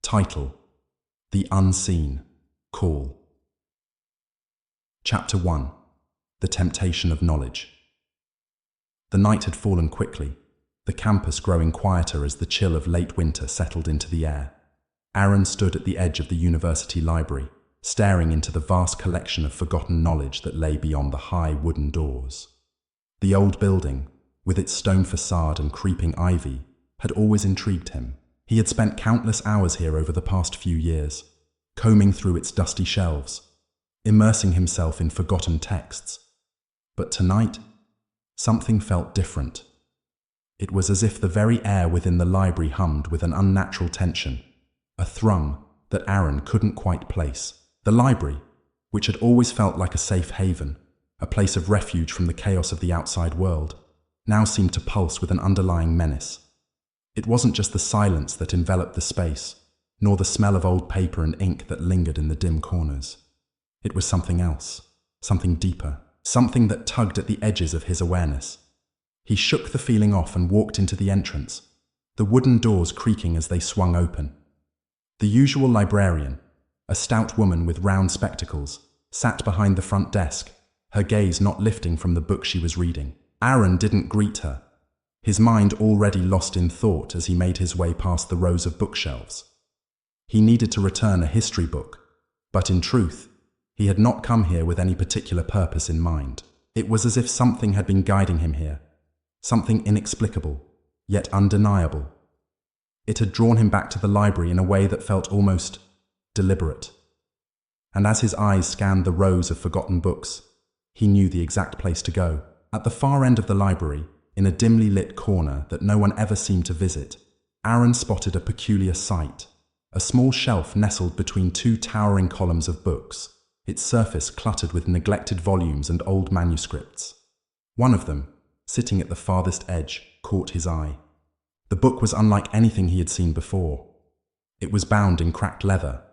Title: The Unseen Call. Chapter 1: The Temptation of Knowledge. The night had fallen quickly, the campus growing quieter as the chill of late winter settled into the air. Aaron stood at the edge of the university library, staring into the vast collection of forgotten knowledge that lay beyond the high wooden doors. The old building, with its stone facade and creeping ivy, had always intrigued him. He had spent countless hours here over the past few years, combing through its dusty shelves, immersing himself in forgotten texts. But tonight, something felt different. It was as if the very air within the library hummed with an unnatural tension, a thrum that Aaron couldn't quite place. The library, which had always felt like a safe haven, a place of refuge from the chaos of the outside world, now seemed to pulse with an underlying menace. It wasn't just the silence that enveloped the space, nor the smell of old paper and ink that lingered in the dim corners. It was something else, something deeper, something that tugged at the edges of his awareness. He shook the feeling off and walked into the entrance, the wooden doors creaking as they swung open. The usual librarian, a stout woman with round spectacles, sat behind the front desk, her gaze not lifting from the book she was reading. Aaron didn't greet her, his mind already lost in thought as he made his way past the rows of bookshelves. He needed to return a history book, but in truth, he had not come here with any particular purpose in mind. It was as if something had been guiding him here, something inexplicable, yet undeniable. It had drawn him back to the library in a way that felt almost deliberate. And as his eyes scanned the rows of forgotten books, he knew the exact place to go. At the far end of the library, in a dimly lit corner that no one ever seemed to visit, Aaron spotted a peculiar sight. A small shelf nestled between two towering columns of books, its surface cluttered with neglected volumes and old manuscripts. One of them, sitting at the farthest edge, caught his eye. The book was unlike anything he had seen before. It was bound in cracked leather,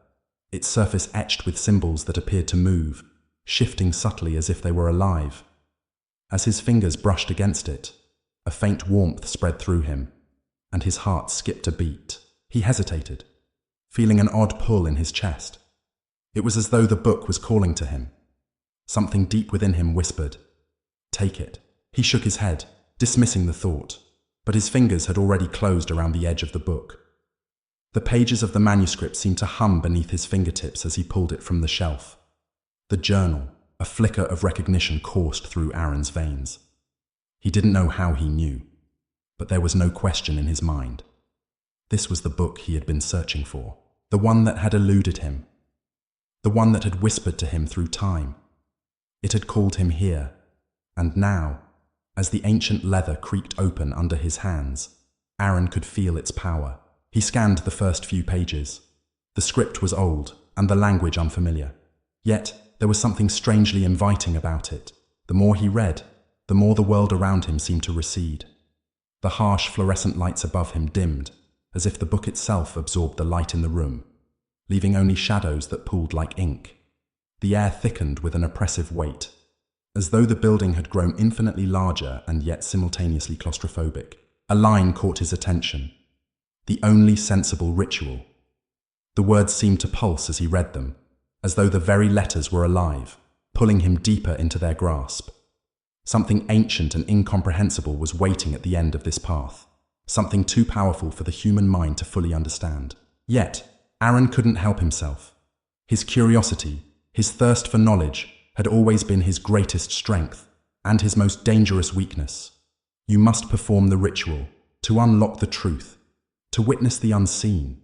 its surface etched with symbols that appeared to move, shifting subtly as if they were alive. As his fingers brushed against it, a faint warmth spread through him, and his heart skipped a beat. He hesitated, feeling an odd pull in his chest. It was as though the book was calling to him. Something deep within him whispered, "Take it." He shook his head, dismissing the thought, but his fingers had already closed around the edge of the book. The pages of the manuscript seemed to hum beneath his fingertips as he pulled it from the shelf. The journal, a flicker of recognition coursed through Aaron's veins. He didn't know how he knew, but there was no question in his mind. This was the book he had been searching for, the one that had eluded him, the one that had whispered to him through time. It had called him here, and now, as the ancient leather creaked open under his hands, Aaron could feel its power. He scanned the first few pages. The script was old, and the language unfamiliar. Yet, there was something strangely inviting about it. The more he read, the more the world around him seemed to recede. The harsh fluorescent lights above him dimmed, as if the book itself absorbed the light in the room, leaving only shadows that pooled like ink. The air thickened with an oppressive weight, as though the building had grown infinitely larger and yet simultaneously claustrophobic. A line caught his attention. The only sensible ritual. The words seemed to pulse as he read them, as though the very letters were alive, pulling him deeper into their grasp. Something ancient and incomprehensible was waiting at the end of this path, something too powerful for the human mind to fully understand. Yet, Aaron couldn't help himself. His curiosity, his thirst for knowledge, had always been his greatest strength and his most dangerous weakness. You must perform the ritual to unlock the truth, to witness the unseen,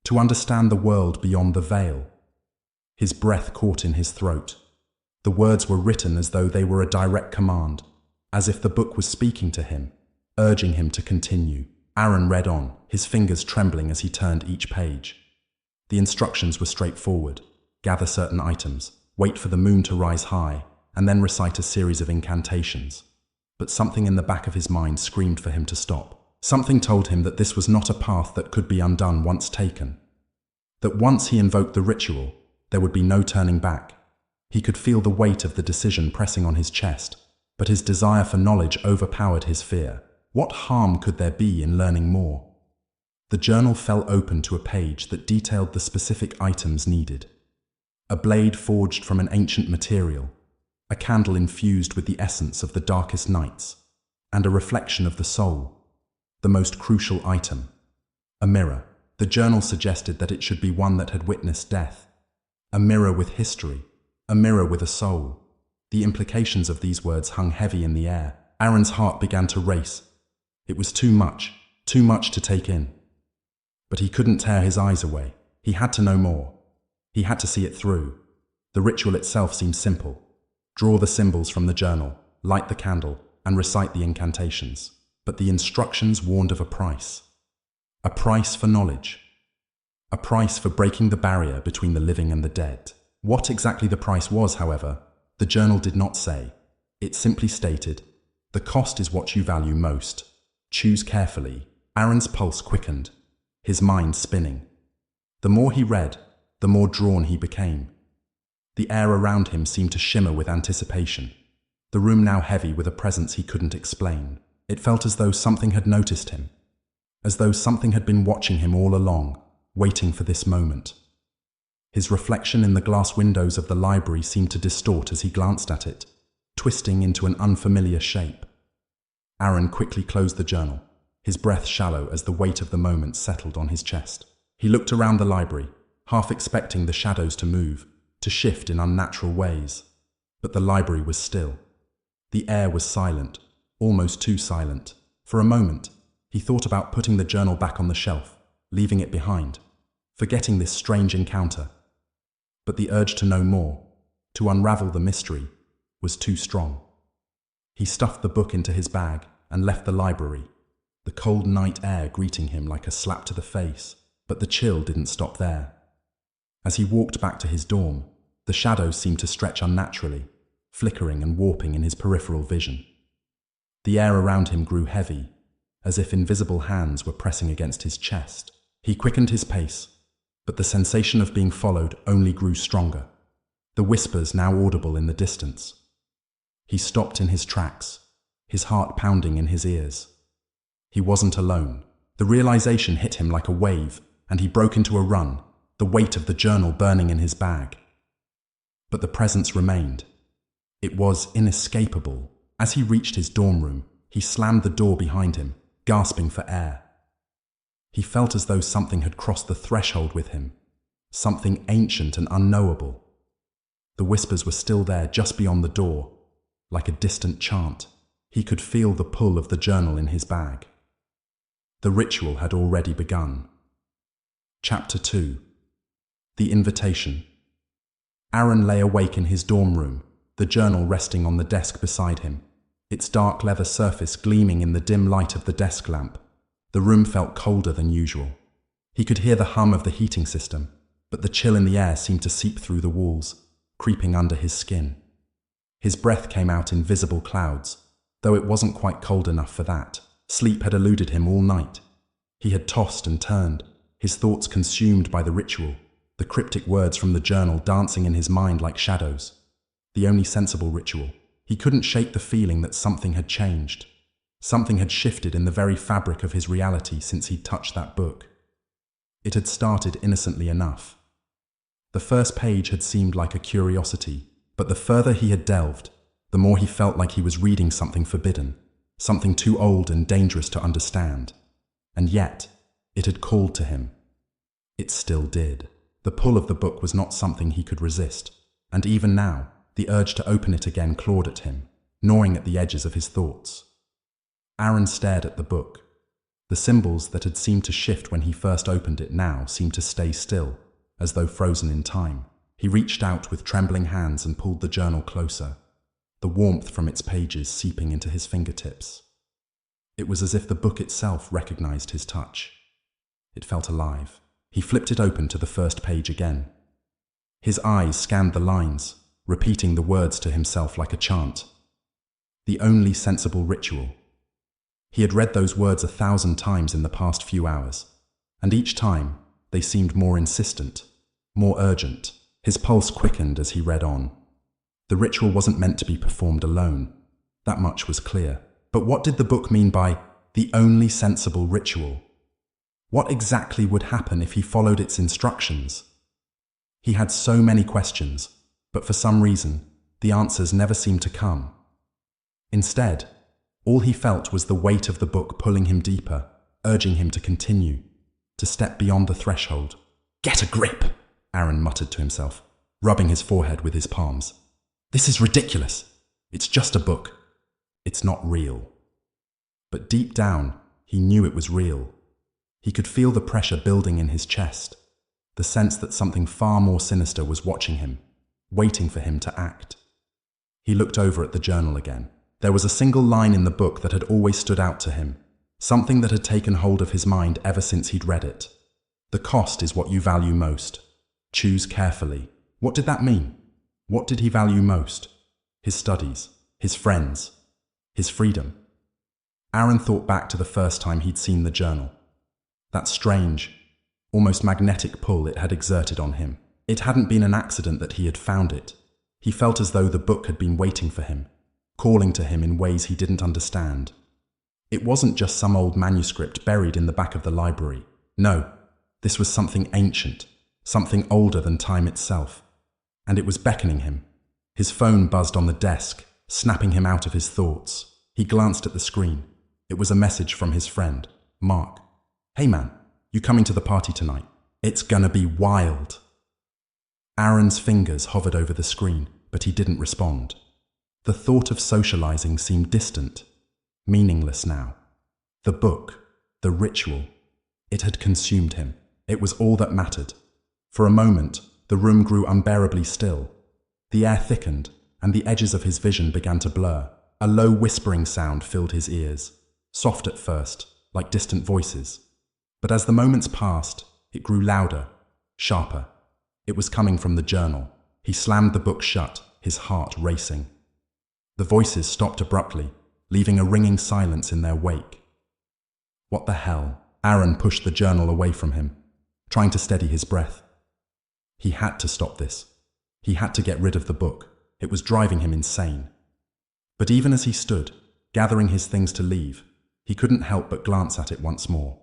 to understand the world beyond the veil. His breath caught in his throat. The words were written as though they were a direct command, as if the book was speaking to him, urging him to continue. Aaron read on, his fingers trembling as he turned each page. The instructions were straightforward. Gather certain items, wait for the moon to rise high, and then recite a series of incantations. But something in the back of his mind screamed for him to stop. Something told him that this was not a path that could be undone once taken. That once he invoked the ritual, there would be no turning back. He could feel the weight of the decision pressing on his chest, but his desire for knowledge overpowered his fear. What harm could there be in learning more? The journal fell open to a page that detailed the specific items needed. A blade forged from an ancient material, a candle infused with the essence of the darkest nights, and a reflection of the soul, the most crucial item. A mirror. The journal suggested that it should be one that had witnessed death. A mirror with history. A mirror with a soul. The implications of these words hung heavy in the air. Aaron's heart began to race. It was too much to take in. But he couldn't tear his eyes away. He had to know more. He had to see it through. The ritual itself seemed simple. Draw the symbols from the journal, light the candle, and recite the incantations. But the instructions warned of a price. A price for knowledge. A price for breaking the barrier between the living and the dead. What exactly the price was, however, the journal did not say. It simply stated, "The cost is what you value most. Choose carefully." Aaron's pulse quickened, his mind spinning. The more he read, the more drawn he became. The air around him seemed to shimmer with anticipation, the room now heavy with a presence he couldn't explain. It felt as though something had noticed him, as though something had been watching him all along, waiting for this moment. His reflection in the glass windows of the library seemed to distort as he glanced at it, twisting into an unfamiliar shape. Aaron quickly closed the journal, his breath shallow as the weight of the moment settled on his chest. He looked around the library, half expecting the shadows to move, to shift in unnatural ways. But the library was still. The air was silent, almost too silent. For a moment, he thought about putting the journal back on the shelf, leaving it behind, forgetting this strange encounter. But the urge to know more, to unravel the mystery, was too strong. He stuffed the book into his bag and left the library, the cold night air greeting him like a slap to the face. But the chill didn't stop there. As he walked back to his dorm, the shadows seemed to stretch unnaturally, flickering and warping in his peripheral vision. The air around him grew heavy, as if invisible hands were pressing against his chest. He quickened his pace, but the sensation of being followed only grew stronger, the whispers now audible in the distance. He stopped in his tracks, his heart pounding in his ears. He wasn't alone. The realization hit him like a wave, and he broke into a run, the weight of the journal burning in his bag. But the presence remained. It was inescapable. As he reached his dorm room, he slammed the door behind him, gasping for air. He felt as though something had crossed the threshold with him, something ancient and unknowable. The whispers were still there just beyond the door, like a distant chant. He could feel the pull of the journal in his bag. The ritual had already begun. Chapter 2. The Invitation. Aaron lay awake in his dorm room, the journal resting on the desk beside him, its dark leather surface gleaming in the dim light of the desk lamp. The room felt colder than usual. He could hear the hum of the heating system, but the chill in the air seemed to seep through the walls, creeping under his skin. His breath came out in visible clouds, though it wasn't quite cold enough for that. Sleep had eluded him all night. He had tossed and turned, his thoughts consumed by the ritual, the cryptic words from the journal dancing in his mind like shadows. The only sensible ritual. He couldn't shake the feeling that something had changed. Something had shifted in the very fabric of his reality since he'd touched that book. It had started innocently enough. The first page had seemed like a curiosity, but the further he had delved, the more he felt like he was reading something forbidden, something too old and dangerous to understand. And yet, it had called to him. It still did. The pull of the book was not something he could resist, and even now, the urge to open it again clawed at him, gnawing at the edges of his thoughts. Aaron stared at the book. The symbols that had seemed to shift when he first opened it now seemed to stay still, as though frozen in time. He reached out with trembling hands and pulled the journal closer, the warmth from its pages seeping into his fingertips. It was as if the book itself recognized his touch. It felt alive. He flipped it open to the first page again. His eyes scanned the lines, repeating the words to himself like a chant. The only sensible ritual. He had read those words 1,000 times in the past few hours, and each time they seemed more insistent, more urgent. His pulse quickened as he read on. The ritual wasn't meant to be performed alone. That much was clear. But what did the book mean by the only sensible ritual? What exactly would happen if he followed its instructions? He had so many questions, but for some reason, the answers never seemed to come. Instead, all he felt was the weight of the book pulling him deeper, urging him to continue, to step beyond the threshold. "Get a grip," Aaron muttered to himself, rubbing his forehead with his palms. "This is ridiculous. It's just a book. It's not real." But deep down, he knew it was real. He could feel the pressure building in his chest, the sense that something far more sinister was watching him, waiting for him to act. He looked over at the journal again. There was a single line in the book that had always stood out to him, something that had taken hold of his mind ever since he'd read it. "The cost is what you value most. Choose carefully." What did that mean? What did he value most? His studies, his friends, his freedom. Aaron thought back to the first time he'd seen the journal. That strange, almost magnetic pull it had exerted on him. It hadn't been an accident that he had found it. He felt as though the book had been waiting for him, calling to him in ways he didn't understand. It wasn't just some old manuscript buried in the back of the library. No, this was something ancient, something older than time itself. And it was beckoning him. His phone buzzed on the desk, snapping him out of his thoughts. He glanced at the screen. It was a message from his friend, Mark. "Hey man, you coming to the party tonight? It's gonna be wild." Aaron's fingers hovered over the screen, but he didn't respond. The thought of socializing seemed distant, meaningless now. The book, the ritual, it had consumed him. It was all that mattered. For a moment, the room grew unbearably still. The air thickened, and the edges of his vision began to blur. A low whispering sound filled his ears, soft at first, like distant voices. But as the moments passed, it grew louder, sharper. It was coming from the journal. He slammed the book shut, his heart racing. The voices stopped abruptly, leaving a ringing silence in their wake. What the hell? Aaron pushed the journal away from him, trying to steady his breath. He had to stop this. He had to get rid of the book. It was driving him insane. But even as he stood, gathering his things to leave, he couldn't help but glance at it once more.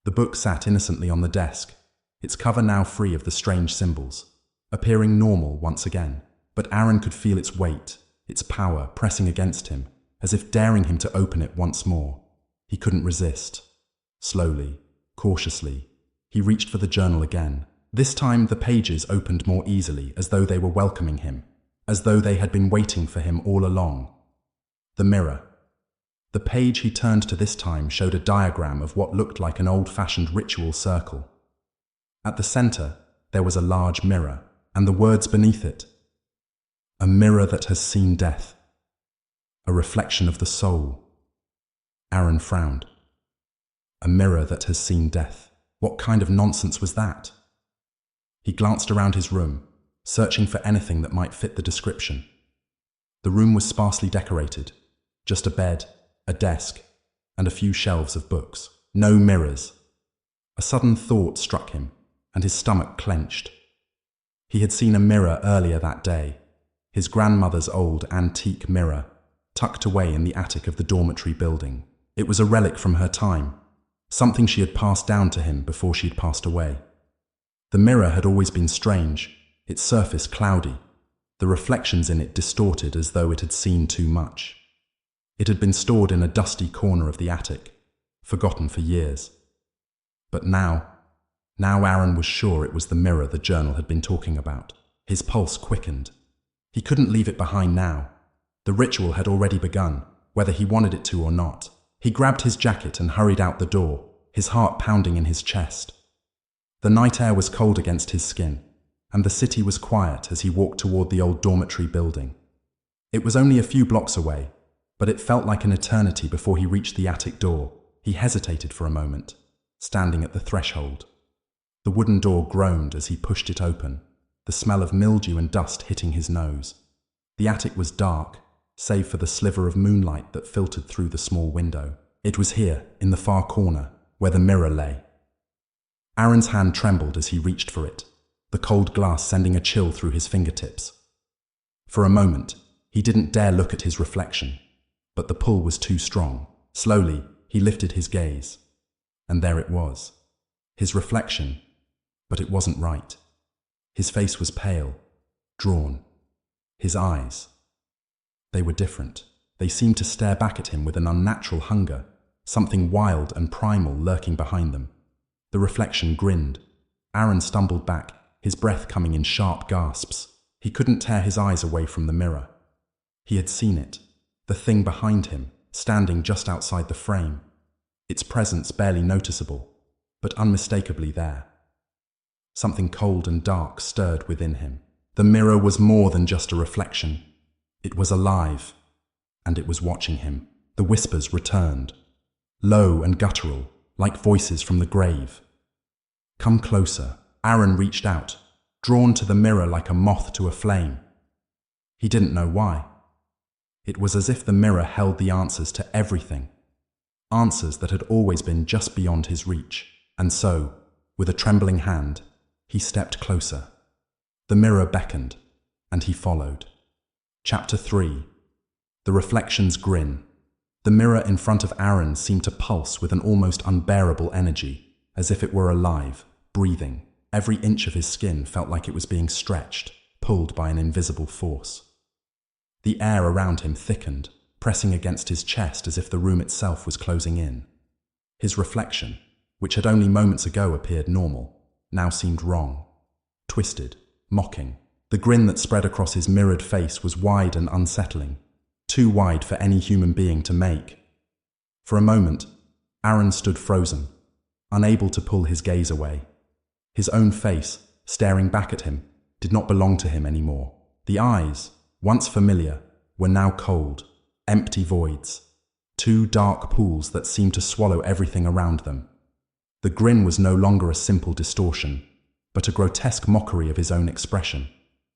The book sat innocently on the desk, its cover now free of the strange symbols, appearing normal once again. But Aaron could feel its weight, its power pressing against him, as if daring him to open it once more. He couldn't resist. Slowly, cautiously, he reached for the journal again. This time the pages opened more easily, as though they were welcoming him, as though they had been waiting for him all along. The mirror. The page he turned to this time showed a diagram of what looked like an old-fashioned ritual circle. At the center, there was a large mirror, and the words beneath it. A mirror that has seen death. A reflection of the soul. Aaron frowned. A mirror that has seen death. What kind of nonsense was that? He glanced around his room, searching for anything that might fit the description. The room was sparsely decorated. Just a bed, a desk, and a few shelves of books. No mirrors. A sudden thought struck him, and his stomach clenched. He had seen a mirror earlier that day, his grandmother's old antique mirror, tucked away in the attic of the dormitory building. It was a relic from her time, something she had passed down to him before she'd passed away. The mirror had always been strange, its surface cloudy, the reflections in it distorted as though it had seen too much. It had been stored in a dusty corner of the attic, forgotten for years. But now Aaron was sure it was the mirror the journal had been talking about. His pulse quickened. He couldn't leave it behind now. The ritual had already begun, whether he wanted it to or not. He grabbed his jacket and hurried out the door, his heart pounding in his chest. The night air was cold against his skin, and the city was quiet as he walked toward the old dormitory building. It was only a few blocks away, but it felt like an eternity before he reached the attic door. He hesitated for a moment, standing at the threshold. The wooden door groaned as he pushed it open, the smell of mildew and dust hitting his nose. The attic was dark, save for the sliver of moonlight that filtered through the small window. It was here, in the far corner, where the mirror lay. Aaron's hand trembled as he reached for it, the cold glass sending a chill through his fingertips. For a moment, he didn't dare look at his reflection, but the pull was too strong. Slowly, he lifted his gaze. And there it was. His reflection. But it wasn't right. His face was pale, drawn. His eyes. They were different. They seemed to stare back at him with an unnatural hunger, something wild and primal lurking behind them. The reflection grinned. Aaron stumbled back, his breath coming in sharp gasps. He couldn't tear his eyes away from the mirror. He had seen it, the thing behind him, standing just outside the frame. Its presence barely noticeable, but unmistakably there. Something cold and dark stirred within him. The mirror was more than just a reflection. It was alive, and it was watching him. The whispers returned, low and guttural, like voices from the grave. Come closer. Aaron reached out, drawn to the mirror like a moth to a flame. He didn't know why. It was as if the mirror held the answers to everything. Answers that had always been just beyond his reach. And so, with a trembling hand, he stepped closer. The mirror beckoned, and he followed. Chapter 3. The Reflection's Grin. The mirror in front of Aaron seemed to pulse with an almost unbearable energy, as if it were alive, breathing. Every inch of his skin felt like it was being stretched, pulled by an invisible force. The air around him thickened, pressing against his chest as if the room itself was closing in. His reflection, which had only moments ago appeared normal, now seemed wrong, twisted, mocking. The grin that spread across his mirrored face was wide and unsettling, too wide for any human being to make. For a moment, Aaron stood frozen, unable to pull his gaze away. His own face, staring back at him, did not belong to him anymore. The eyes, once familiar, were now cold, empty voids, two dark pools that seemed to swallow everything around them. The grin was no longer a simple distortion, but a grotesque mockery of his own expression.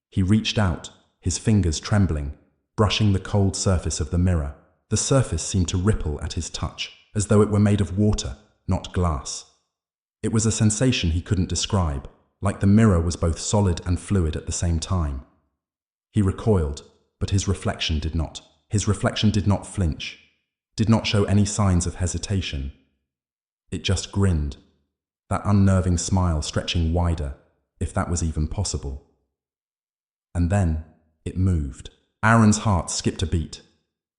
He reached out, his fingers trembling, brushing the cold surface of the mirror. The surface seemed to ripple at his touch, as though it were made of water, not glass. It was a sensation he couldn't describe, like the mirror was both solid and fluid at the same time. He recoiled, but his reflection did not. His reflection did not flinch, did not show any signs of hesitation. It just grinned, that unnerving smile stretching wider, if that was even possible. And then it moved. Aaron's heart skipped a beat.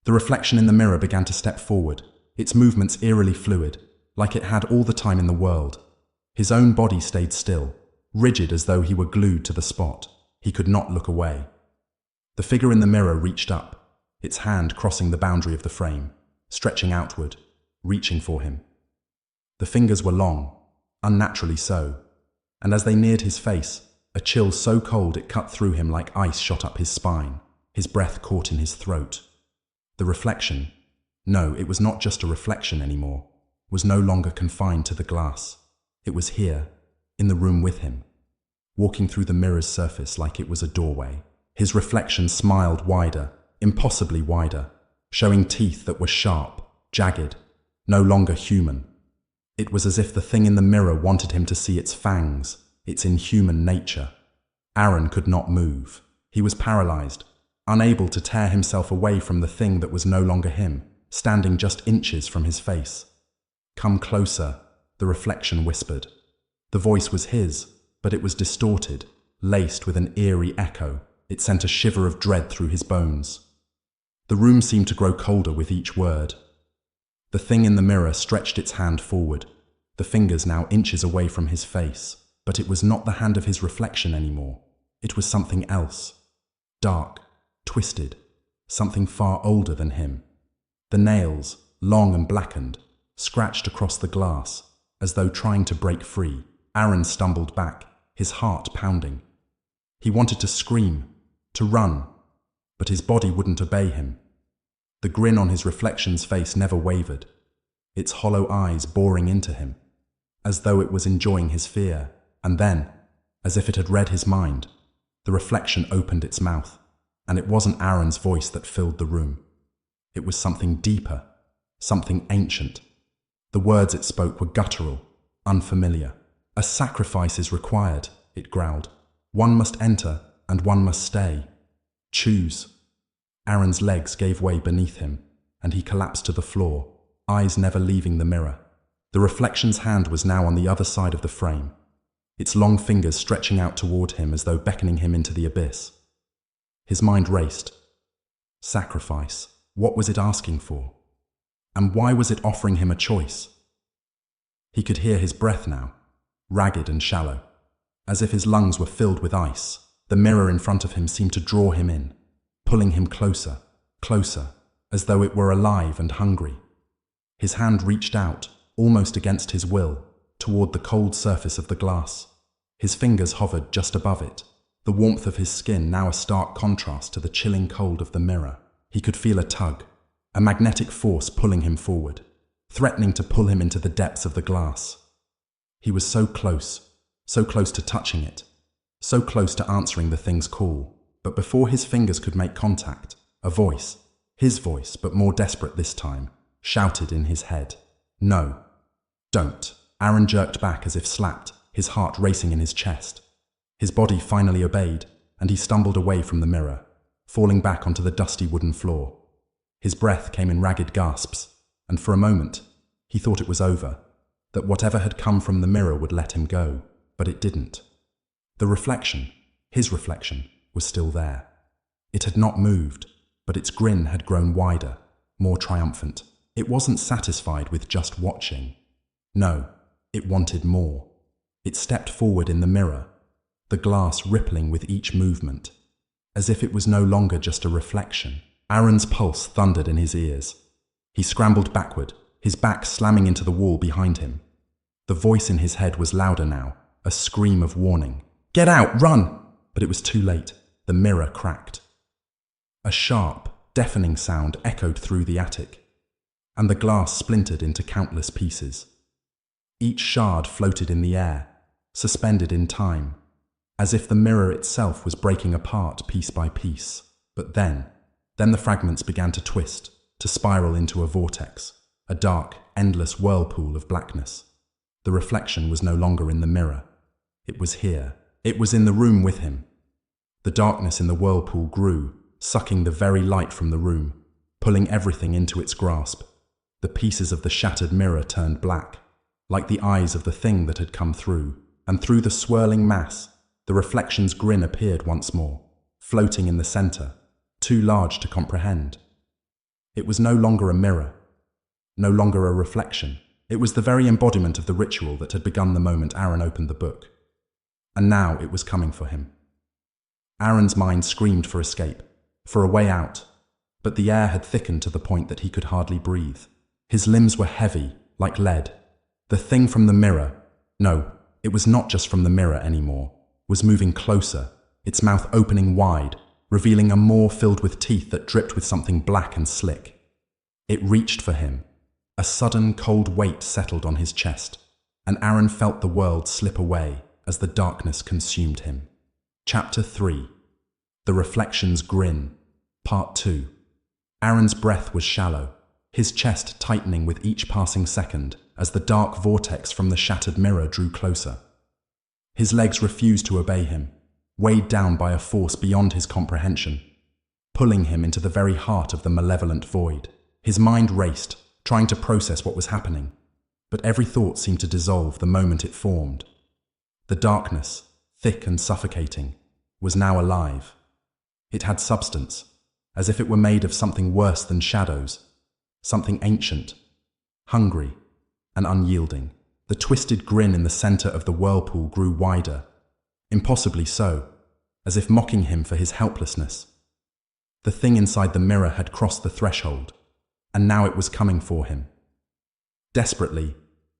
The reflection in the mirror began to step forward, its movements eerily fluid, like it had all the time in the world. His own body stayed still, rigid as though he were glued to the spot. He could not look away. The figure in the mirror reached up, its hand crossing the boundary of the frame, stretching outward, reaching for him. The fingers were long, unnaturally so, and as they neared his face, a chill so cold it cut through him like ice shot up his spine. His breath caught in his throat. The reflection, no, it was not just a reflection anymore, was no longer confined to the glass. It was here, in the room with him, walking through the mirror's surface like it was a doorway. His reflection smiled wider, impossibly wider, showing teeth that were sharp, jagged, no longer human. It was as if the thing in the mirror wanted him to see its fangs, its inhuman nature. Aaron could not move. He was paralyzed, unable to tear himself away from the thing that was no longer him, standing just inches from his face. Come closer, the reflection whispered. The voice was his, but it was distorted, laced with an eerie echo. It sent a shiver of dread through his bones. The room seemed to grow colder with each word. The thing in the mirror stretched its hand forward, the fingers now inches away from his face. But it was not the hand of his reflection anymore. It was something else. Dark, twisted, something far older than him. The nails, long and blackened, scratched across the glass, as though trying to break free. Aaron stumbled back, his heart pounding. He wanted to scream, to run, but his body wouldn't obey him. The grin on his reflection's face never wavered, its hollow eyes boring into him, as though it was enjoying his fear. And then, as if it had read his mind, the reflection opened its mouth, and it wasn't Aaron's voice that filled the room. It was something deeper, something ancient. The words it spoke were guttural, unfamiliar. A sacrifice is required, it growled. One must enter, and one must stay. Choose. Aaron's legs gave way beneath him, and he collapsed to the floor, eyes never leaving the mirror. The reflection's hand was now on the other side of the frame, its long fingers stretching out toward him as though beckoning him into the abyss. His mind raced. Sacrifice. What was it asking for? And why was it offering him a choice? He could hear his breath now, ragged and shallow, as if his lungs were filled with ice. The mirror in front of him seemed to draw him in, pulling him closer, closer, as though it were alive and hungry. His hand reached out, almost against his will, toward the cold surface of the glass. His fingers hovered just above it, the warmth of his skin now a stark contrast to the chilling cold of the mirror. He could feel a tug, a magnetic force pulling him forward, threatening to pull him into the depths of the glass. He was so close to touching it, so close to answering the thing's call. But before his fingers could make contact, a voice, his voice but more desperate this time, shouted in his head. No. Don't. Aaron jerked back as if slapped, his heart racing in his chest. His body finally obeyed, and he stumbled away from the mirror, falling back onto the dusty wooden floor. His breath came in ragged gasps, and for a moment, he thought it was over, that whatever had come from the mirror would let him go, but it didn't. The reflection, his reflection, was still there. It had not moved, but its grin had grown wider, more triumphant. It wasn't satisfied with just watching. No, it wanted more. It stepped forward in the mirror, the glass rippling with each movement, as if it was no longer just a reflection. Aaron's pulse thundered in his ears. He scrambled backward, his back slamming into the wall behind him. The voice in his head was louder now, a scream of warning. Get out! Run! But it was too late. The mirror cracked. A sharp, deafening sound echoed through the attic, and the glass splintered into countless pieces. Each shard floated in the air, suspended in time, as if the mirror itself was breaking apart piece by piece. But then the fragments began to twist, to spiral into a vortex, a dark, endless whirlpool of blackness. The reflection was no longer in the mirror. It was here. It was in the room with him. The darkness in the whirlpool grew, sucking the very light from the room, pulling everything into its grasp. The pieces of the shattered mirror turned black, like the eyes of the thing that had come through, and through the swirling mass, the reflection's grin appeared once more, floating in the center, too large to comprehend. It was no longer a mirror, no longer a reflection. It was the very embodiment of the ritual that had begun the moment Aaron opened the book. And now it was coming for him. Aaron's mind screamed for escape, for a way out, but the air had thickened to the point that he could hardly breathe. His limbs were heavy, like lead. The thing from the mirror, no, it was not just from the mirror anymore, was moving closer, its mouth opening wide, revealing a maw filled with teeth that dripped with something black and slick. It reached for him. A sudden cold weight settled on his chest, and Aaron felt the world slip away as the darkness consumed him. Chapter 3. The Reflection's Grin. Part 2. Aaron's breath was shallow, his chest tightening with each passing second as the dark vortex from the shattered mirror drew closer. His legs refused to obey him, weighed down by a force beyond his comprehension, pulling him into the very heart of the malevolent void. His mind raced, trying to process what was happening, but every thought seemed to dissolve the moment it formed. The darkness, thick and suffocating, was now alive. It had substance, as if it were made of something worse than shadows, something ancient, hungry, and unyielding. The twisted grin in the center of the whirlpool grew wider, impossibly so, as if mocking him for his helplessness. The thing inside the mirror had crossed the threshold, and now it was coming for him. Desperately,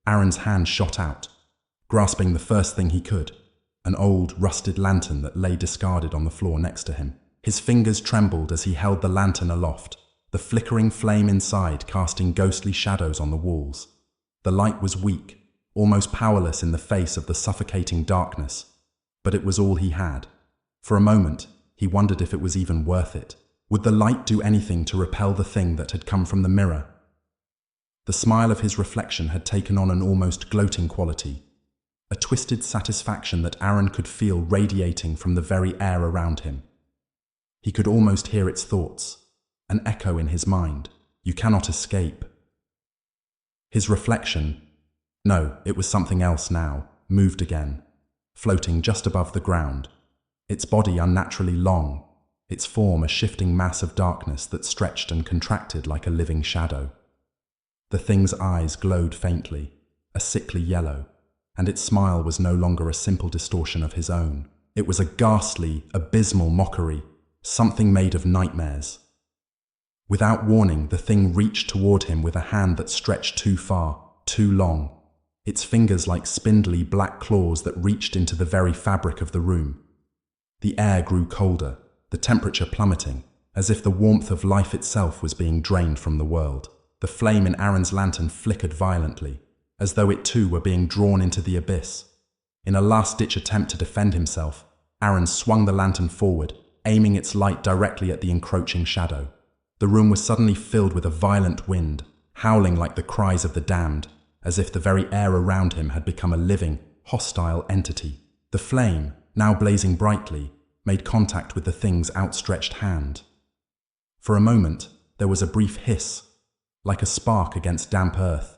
Aaron's hand shot out, grasping the first thing he could, an old, rusted lantern that lay discarded on the floor next to him. His fingers trembled as he held the lantern aloft, the flickering flame inside casting ghostly shadows on the walls. The light was weak, almost powerless in the face of the suffocating darkness, but it was all he had. For a moment, he wondered if it was even worth it. Would the light do anything to repel the thing that had come from the mirror? The smile of his reflection had taken on an almost gloating quality, a twisted satisfaction that Aaron could feel radiating from the very air around him. He could almost hear its thoughts, an echo in his mind. You cannot escape. His reflection, No, it was something else now, moved again, floating just above the ground, its body unnaturally long, its form a shifting mass of darkness that stretched and contracted like a living shadow. The thing's eyes glowed faintly, a sickly yellow, and its smile was no longer a simple distortion of his own. It was a ghastly, abysmal mockery, something made of nightmares. Without warning, the thing reached toward him with a hand that stretched too far, too long, its fingers like spindly black claws that reached into the very fabric of the room. The air grew colder, the temperature plummeting, as if the warmth of life itself was being drained from the world. The flame in Aaron's lantern flickered violently, as though it too were being drawn into the abyss. In a last-ditch attempt to defend himself, Aaron swung the lantern forward, aiming its light directly at the encroaching shadow. The room was suddenly filled with a violent wind, howling like the cries of the damned, as if the very air around him had become a living, hostile entity. The flame, now blazing brightly, made contact with the thing's outstretched hand. For a moment, there was a brief hiss, like a spark against damp earth,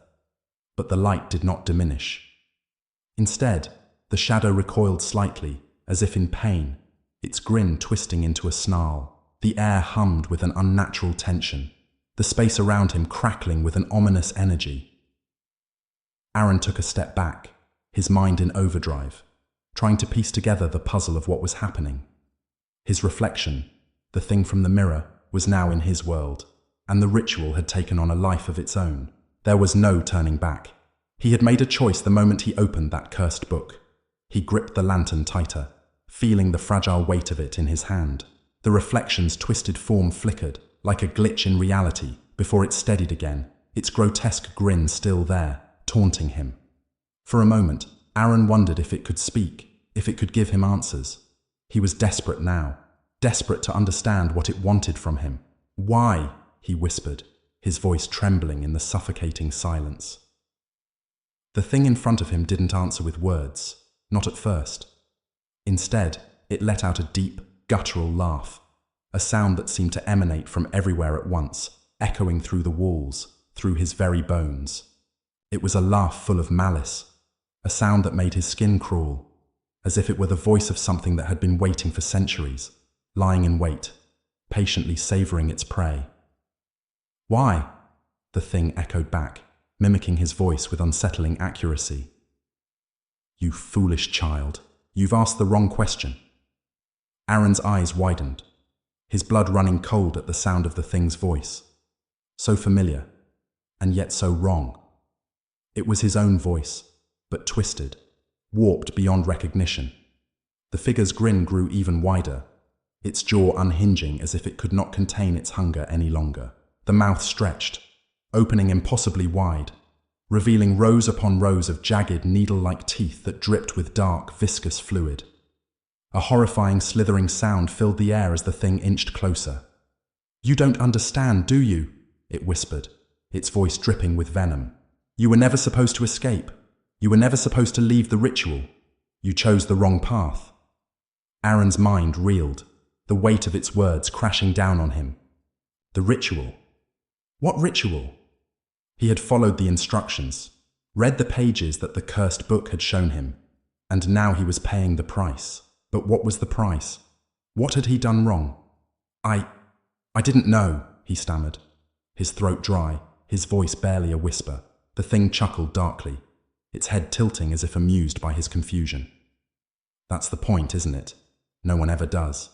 but the light did not diminish. Instead, the shadow recoiled slightly, as if in pain, its grin twisting into a snarl. The air hummed with an unnatural tension, the space around him crackling with an ominous energy. Aaron took a step back, his mind in overdrive, trying to piece together the puzzle of what was happening. His reflection, the thing from the mirror, was now in his world, and the ritual had taken on a life of its own. There was no turning back. He had made a choice the moment he opened that cursed book. He gripped the lantern tighter, feeling the fragile weight of it in his hand. The reflection's twisted form flickered, like a glitch in reality, before it steadied again, its grotesque grin still there, taunting him. For a moment, Aaron wondered if it could speak, if it could give him answers. He was desperate now, desperate to understand what it wanted from him. "Why?" he whispered, his voice trembling in the suffocating silence. The thing in front of him didn't answer with words, not at first. Instead, it let out a deep, guttural laugh, a sound that seemed to emanate from everywhere at once, echoing through the walls, through his very bones. It was a laugh full of malice, a sound that made his skin crawl, as if it were the voice of something that had been waiting for centuries, lying in wait, patiently savoring its prey. "Why?" the thing echoed back, mimicking his voice with unsettling accuracy. "You foolish child, you've asked the wrong question." Aaron's eyes widened, his blood running cold at the sound of the thing's voice. So familiar, and yet so wrong. It was his own voice, but twisted, warped beyond recognition. The figure's grin grew even wider, its jaw unhinging as if it could not contain its hunger any longer. The mouth stretched, opening impossibly wide, revealing rows upon rows of jagged, needle-like teeth that dripped with dark, viscous fluid. A horrifying, slithering sound filled the air as the thing inched closer. "You don't understand, do you?" it whispered, its voice dripping with venom. "You were never supposed to escape. You were never supposed to leave the ritual. You chose the wrong path." Aaron's mind reeled, the weight of its words crashing down on him. The ritual? What ritual? He had followed the instructions, read the pages that the cursed book had shown him, and now he was paying the price. But what was the price? What had he done wrong? I didn't know," he stammered, his throat dry, his voice barely a whisper. The thing chuckled darkly, its head tilting as if amused by his confusion. "That's the point, isn't it? No one ever does."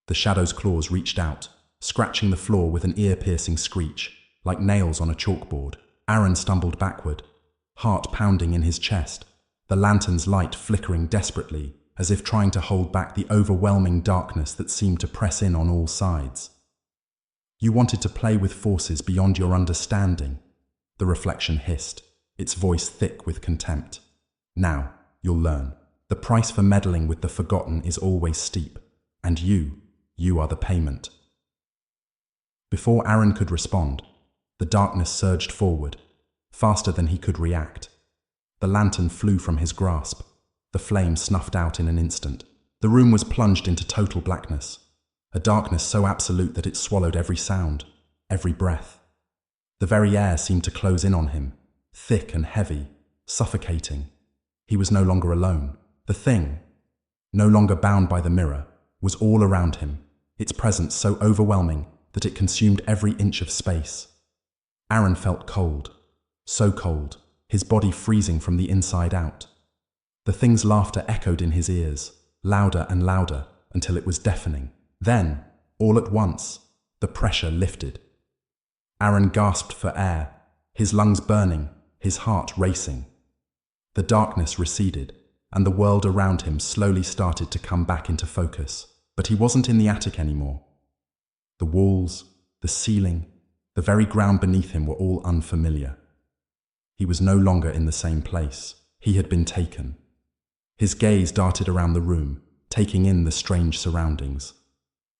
The shadow's claws reached out, scratching the floor with an ear-piercing screech, like nails on a chalkboard. Aaron stumbled backward, heart pounding in his chest, the lantern's light flickering desperately, as if trying to hold back the overwhelming darkness that seemed to press in on all sides. "You wanted to play with forces beyond your understanding," the reflection hissed, its voice thick with contempt. "Now, you'll learn. The price for meddling with the forgotten is always steep, and you are the payment." Before Aaron could respond, the darkness surged forward, faster than he could react. The lantern flew from his grasp, the flame snuffed out in an instant. The room was plunged into total blackness, a darkness so absolute that it swallowed every sound, every breath. The very air seemed to close in on him, thick and heavy, suffocating. He was no longer alone. The thing, no longer bound by the mirror, was all around him, its presence so overwhelming that it consumed every inch of space. Aaron felt cold, so cold, his body freezing from the inside out. The thing's laughter echoed in his ears, louder and louder, until it was deafening. Then, all at once, the pressure lifted. Aaron gasped for air, his lungs burning, his heart racing. The darkness receded, and the world around him slowly started to come back into focus. But he wasn't in the attic anymore. The walls, the ceiling, the very ground beneath him were all unfamiliar. He was no longer in the same place. He had been taken. His gaze darted around the room, taking in the strange surroundings.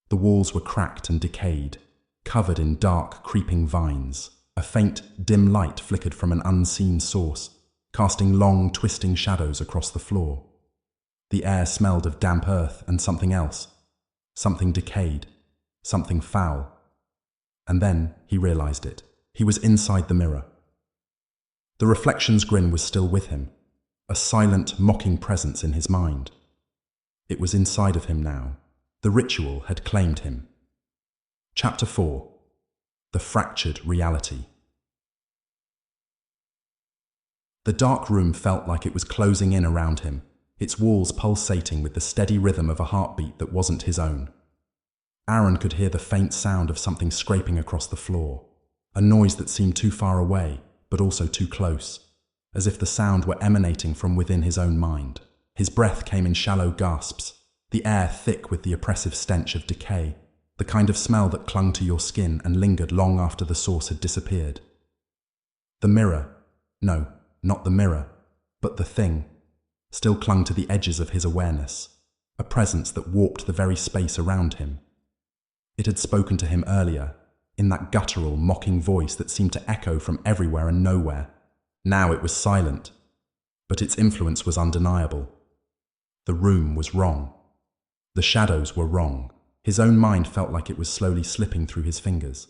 The walls were cracked and decayed, covered in dark, creeping vines. A faint, dim light flickered from an unseen source, casting long, twisting shadows across the floor. The air smelled of damp earth and something else. Something decayed, something foul. And then he realized it. He was inside the mirror. The reflection's grin was still with him, a silent, mocking presence in his mind. It was inside of him now. The ritual had claimed him. Chapter 4. The Fractured Reality. The dark room felt like it was closing in around him, its walls pulsating with the steady rhythm of a heartbeat that wasn't his own. Aaron could hear the faint sound of something scraping across the floor, a noise that seemed too far away, but also too close, as if the sound were emanating from within his own mind. His breath came in shallow gasps, the air thick with the oppressive stench of decay, the kind of smell that clung to your skin and lingered long after the source had disappeared. The mirror, no, not the mirror, but the thing, still clung to the edges of his awareness, a presence that warped the very space around him. It had spoken to him earlier, in that guttural, mocking voice that seemed to echo from everywhere and nowhere. Now it was silent, but its influence was undeniable. The room was wrong. The shadows were wrong. His own mind felt like it was slowly slipping through his fingers,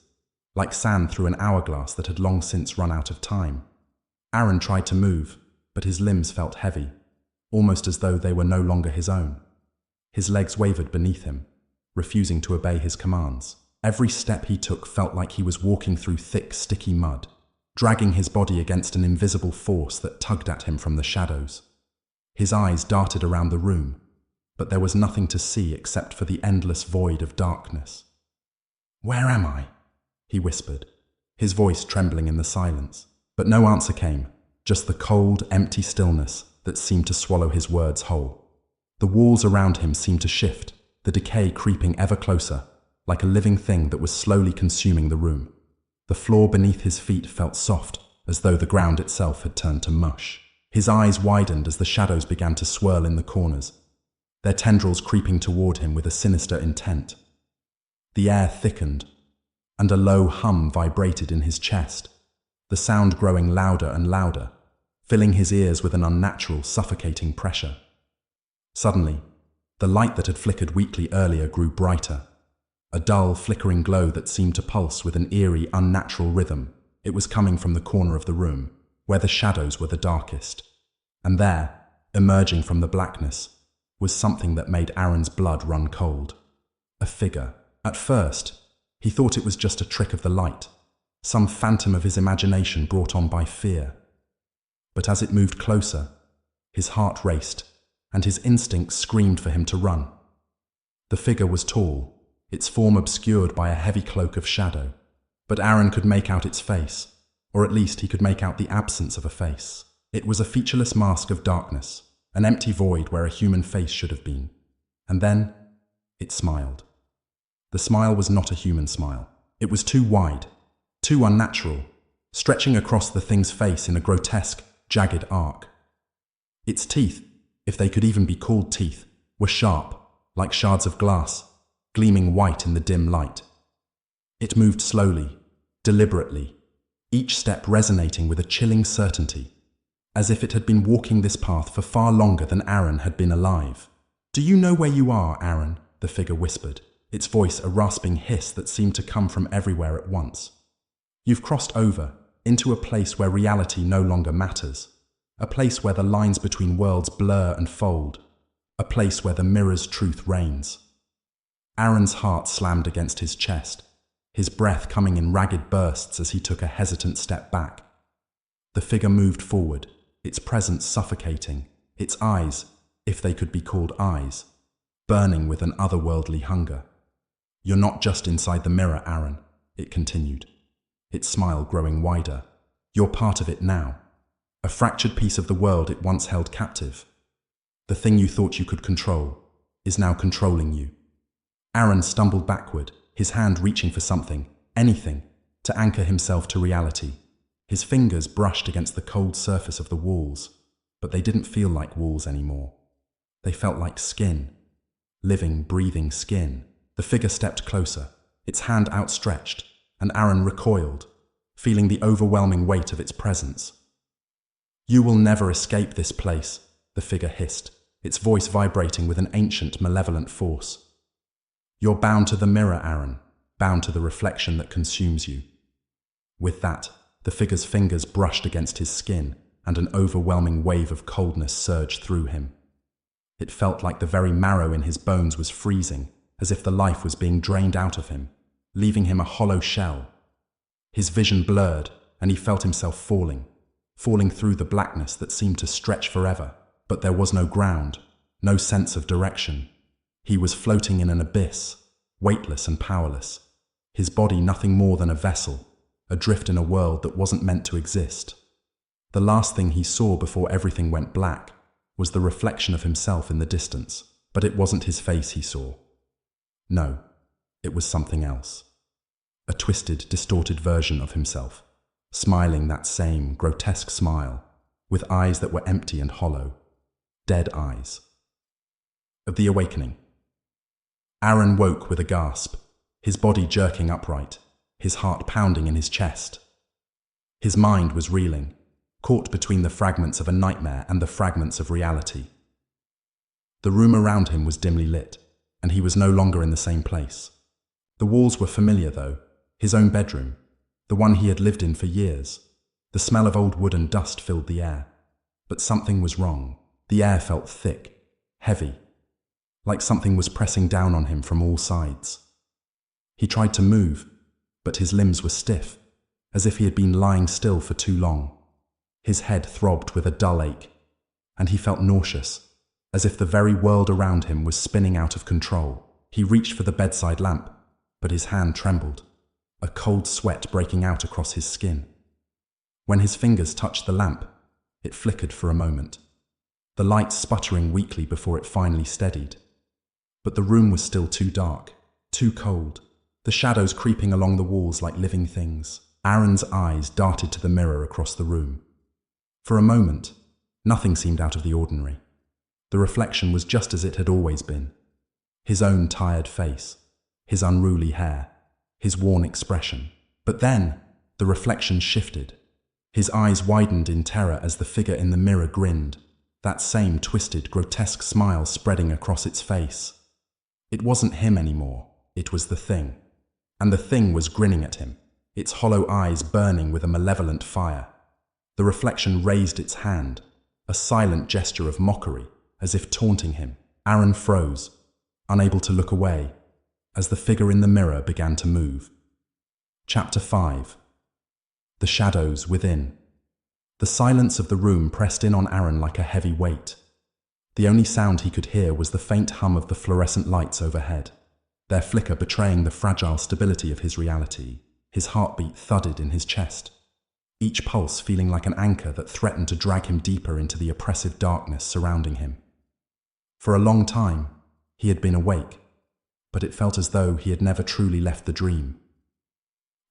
like sand through an hourglass that had long since run out of time. Aaron tried to move, but his limbs felt heavy, almost as though they were no longer his own. His legs wavered beneath him, refusing to obey his commands. Every step he took felt like he was walking through thick, sticky mud, dragging his body against an invisible force that tugged at him from the shadows. His eyes darted around the room, but there was nothing to see except for the endless void of darkness. "Where am I?" he whispered, his voice trembling in the silence. But no answer came, just the cold, empty stillness that seemed to swallow his words whole. The walls around him seemed to shift, the decay creeping ever closer, like a living thing that was slowly consuming the room. The floor beneath his feet felt soft, as though the ground itself had turned to mush. His eyes widened as the shadows began to swirl in the corners, their tendrils creeping toward him with a sinister intent. The air thickened, and a low hum vibrated in his chest, the sound growing louder and louder, filling his ears with an unnatural, suffocating pressure. Suddenly, the light that had flickered weakly earlier grew brighter, a dull, flickering glow that seemed to pulse with an eerie, unnatural rhythm. It was coming from the corner of the room, where the shadows were the darkest. And there, emerging from the blackness, was something that made Aaron's blood run cold. A figure. At first, he thought it was just a trick of the light, some phantom of his imagination brought on by fear. But as it moved closer, his heart raced, and his instincts screamed for him to run. The figure was tall, its form obscured by a heavy cloak of shadow, but Aaron could make out its face, or at least he could make out the absence of a face. It was a featureless mask of darkness, an empty void where a human face should have been. And then, it smiled. The smile was not a human smile. It was too wide, too unnatural, stretching across the thing's face in a grotesque, jagged arc. Its teeth, if they could even be called teeth, were sharp, like shards of glass, gleaming white in the dim light. It moved slowly, deliberately, each step resonating with a chilling certainty, as if it had been walking this path for far longer than Aaron had been alive. "Do you know where you are, Aaron?" the figure whispered, its voice a rasping hiss that seemed to come from everywhere at once. "You've crossed over, into a place where reality no longer matters. a place where the lines between worlds blur and fold, a place where the mirror's truth reigns. Aaron's heart slammed against his chest, his breath coming in ragged bursts as he took a hesitant step back. The figure moved forward, its presence suffocating, its eyes, if they could be called eyes, burning with an otherworldly hunger. "You're not just inside the mirror, Aaron," it continued, its smile growing wider. "You're part of it now. A fractured piece of the world it once held captive. The thing you thought you could control is now controlling you." Aaron stumbled backward, his hand reaching for something, anything, to anchor himself to reality. His fingers brushed against the cold surface of the walls, but they didn't feel like walls anymore. They felt like skin. Living, breathing skin. The figure stepped closer, its hand outstretched, and Aaron recoiled, feeling the overwhelming weight of its presence. "You will never escape this place," the figure hissed, its voice vibrating with an ancient, malevolent force. "You're bound to the mirror, Aaron, bound to the reflection that consumes you." With that, the figure's fingers brushed against his skin, and an overwhelming wave of coldness surged through him. It felt like the very marrow in his bones was freezing, as if the life was being drained out of him, leaving him a hollow shell. His vision blurred, and he felt himself falling through the blackness that seemed to stretch forever. But there was no ground, no sense of direction. He was floating in an abyss, weightless and powerless, his body nothing more than a vessel, adrift in a world that wasn't meant to exist. The last thing he saw before everything went black was the reflection of himself in the distance, but it wasn't his face he saw. No, it was something else. A twisted, distorted version of himself, smiling that same grotesque smile, with eyes that were empty and hollow, dead eyes. Of the awakening. Aaron woke with a gasp, his body jerking upright, his heart pounding in his chest. His mind was reeling, caught between the fragments of a nightmare and the fragments of reality. The room around him was dimly lit, and he was no longer in the same place. The walls were familiar, though, his own bedroom, the one he had lived in for years. The smell of old wood and dust filled the air. But something was wrong. The air felt thick, heavy, like something was pressing down on him from all sides. He tried to move, but his limbs were stiff, as if he had been lying still for too long. His head throbbed with a dull ache, and he felt nauseous, as if the very world around him was spinning out of control. He reached for the bedside lamp, but his hand trembled, a cold sweat breaking out across his skin. When his fingers touched the lamp, it flickered for a moment, the light sputtering weakly before it finally steadied. But the room was still too dark, too cold, the shadows creeping along the walls like living things. Aaron's eyes darted to the mirror across the room. For a moment, nothing seemed out of the ordinary. The reflection was just as it had always been. His own tired face, his unruly hair, his worn expression. But then, the reflection shifted. His eyes widened in terror as the figure in the mirror grinned, that same twisted, grotesque smile spreading across its face. It wasn't him anymore, it was the thing. And the thing was grinning at him, its hollow eyes burning with a malevolent fire. The reflection raised its hand, a silent gesture of mockery, as if taunting him. Aaron froze, unable to look away, as the figure in the mirror began to move. Chapter 5. The shadows within. The silence of the room pressed in on Aaron like a heavy weight. The only sound he could hear was the faint hum of the fluorescent lights overhead, their flicker betraying the fragile stability of his reality. His heartbeat thudded in his chest, each pulse feeling like an anchor that threatened to drag him deeper into the oppressive darkness surrounding him. For a long time, he had been awake, but it felt as though he had never truly left the dream.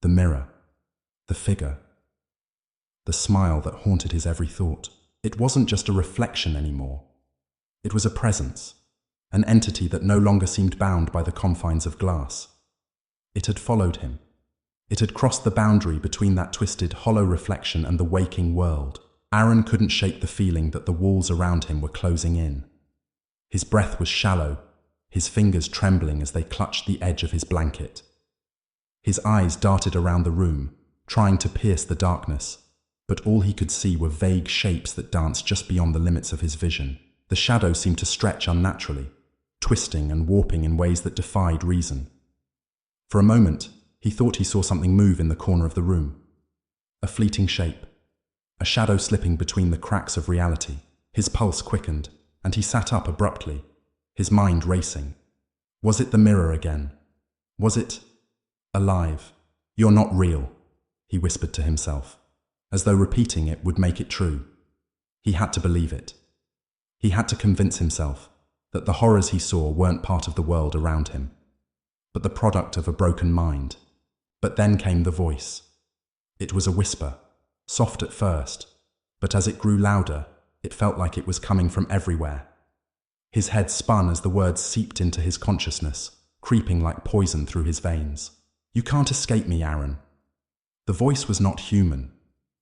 The mirror, the figure, the smile that haunted his every thought. It wasn't just a reflection anymore. It was a presence, an entity that no longer seemed bound by the confines of glass. It had followed him. It had crossed the boundary between that twisted, hollow reflection and the waking world. Aaron couldn't shake the feeling that the walls around him were closing in. His breath was shallow, his fingers trembling as they clutched the edge of his blanket. His eyes darted around the room, trying to pierce the darkness, but all he could see were vague shapes that danced just beyond the limits of his vision. The shadows seemed to stretch unnaturally, twisting and warping in ways that defied reason. For a moment, he thought he saw something move in the corner of the room. A fleeting shape, a shadow slipping between the cracks of reality. His pulse quickened, and he sat up abruptly, his mind racing. Was it the mirror again? Was it alive? "You're not real," he whispered to himself, as though repeating it would make it true. He had to believe it. He had to convince himself that the horrors he saw weren't part of the world around him, but the product of a broken mind. But then came the voice. It was a whisper, soft at first, but as it grew louder, it felt like it was coming from everywhere. His head spun as the words seeped into his consciousness, creeping like poison through his veins. "You can't escape me, Aaron." The voice was not human.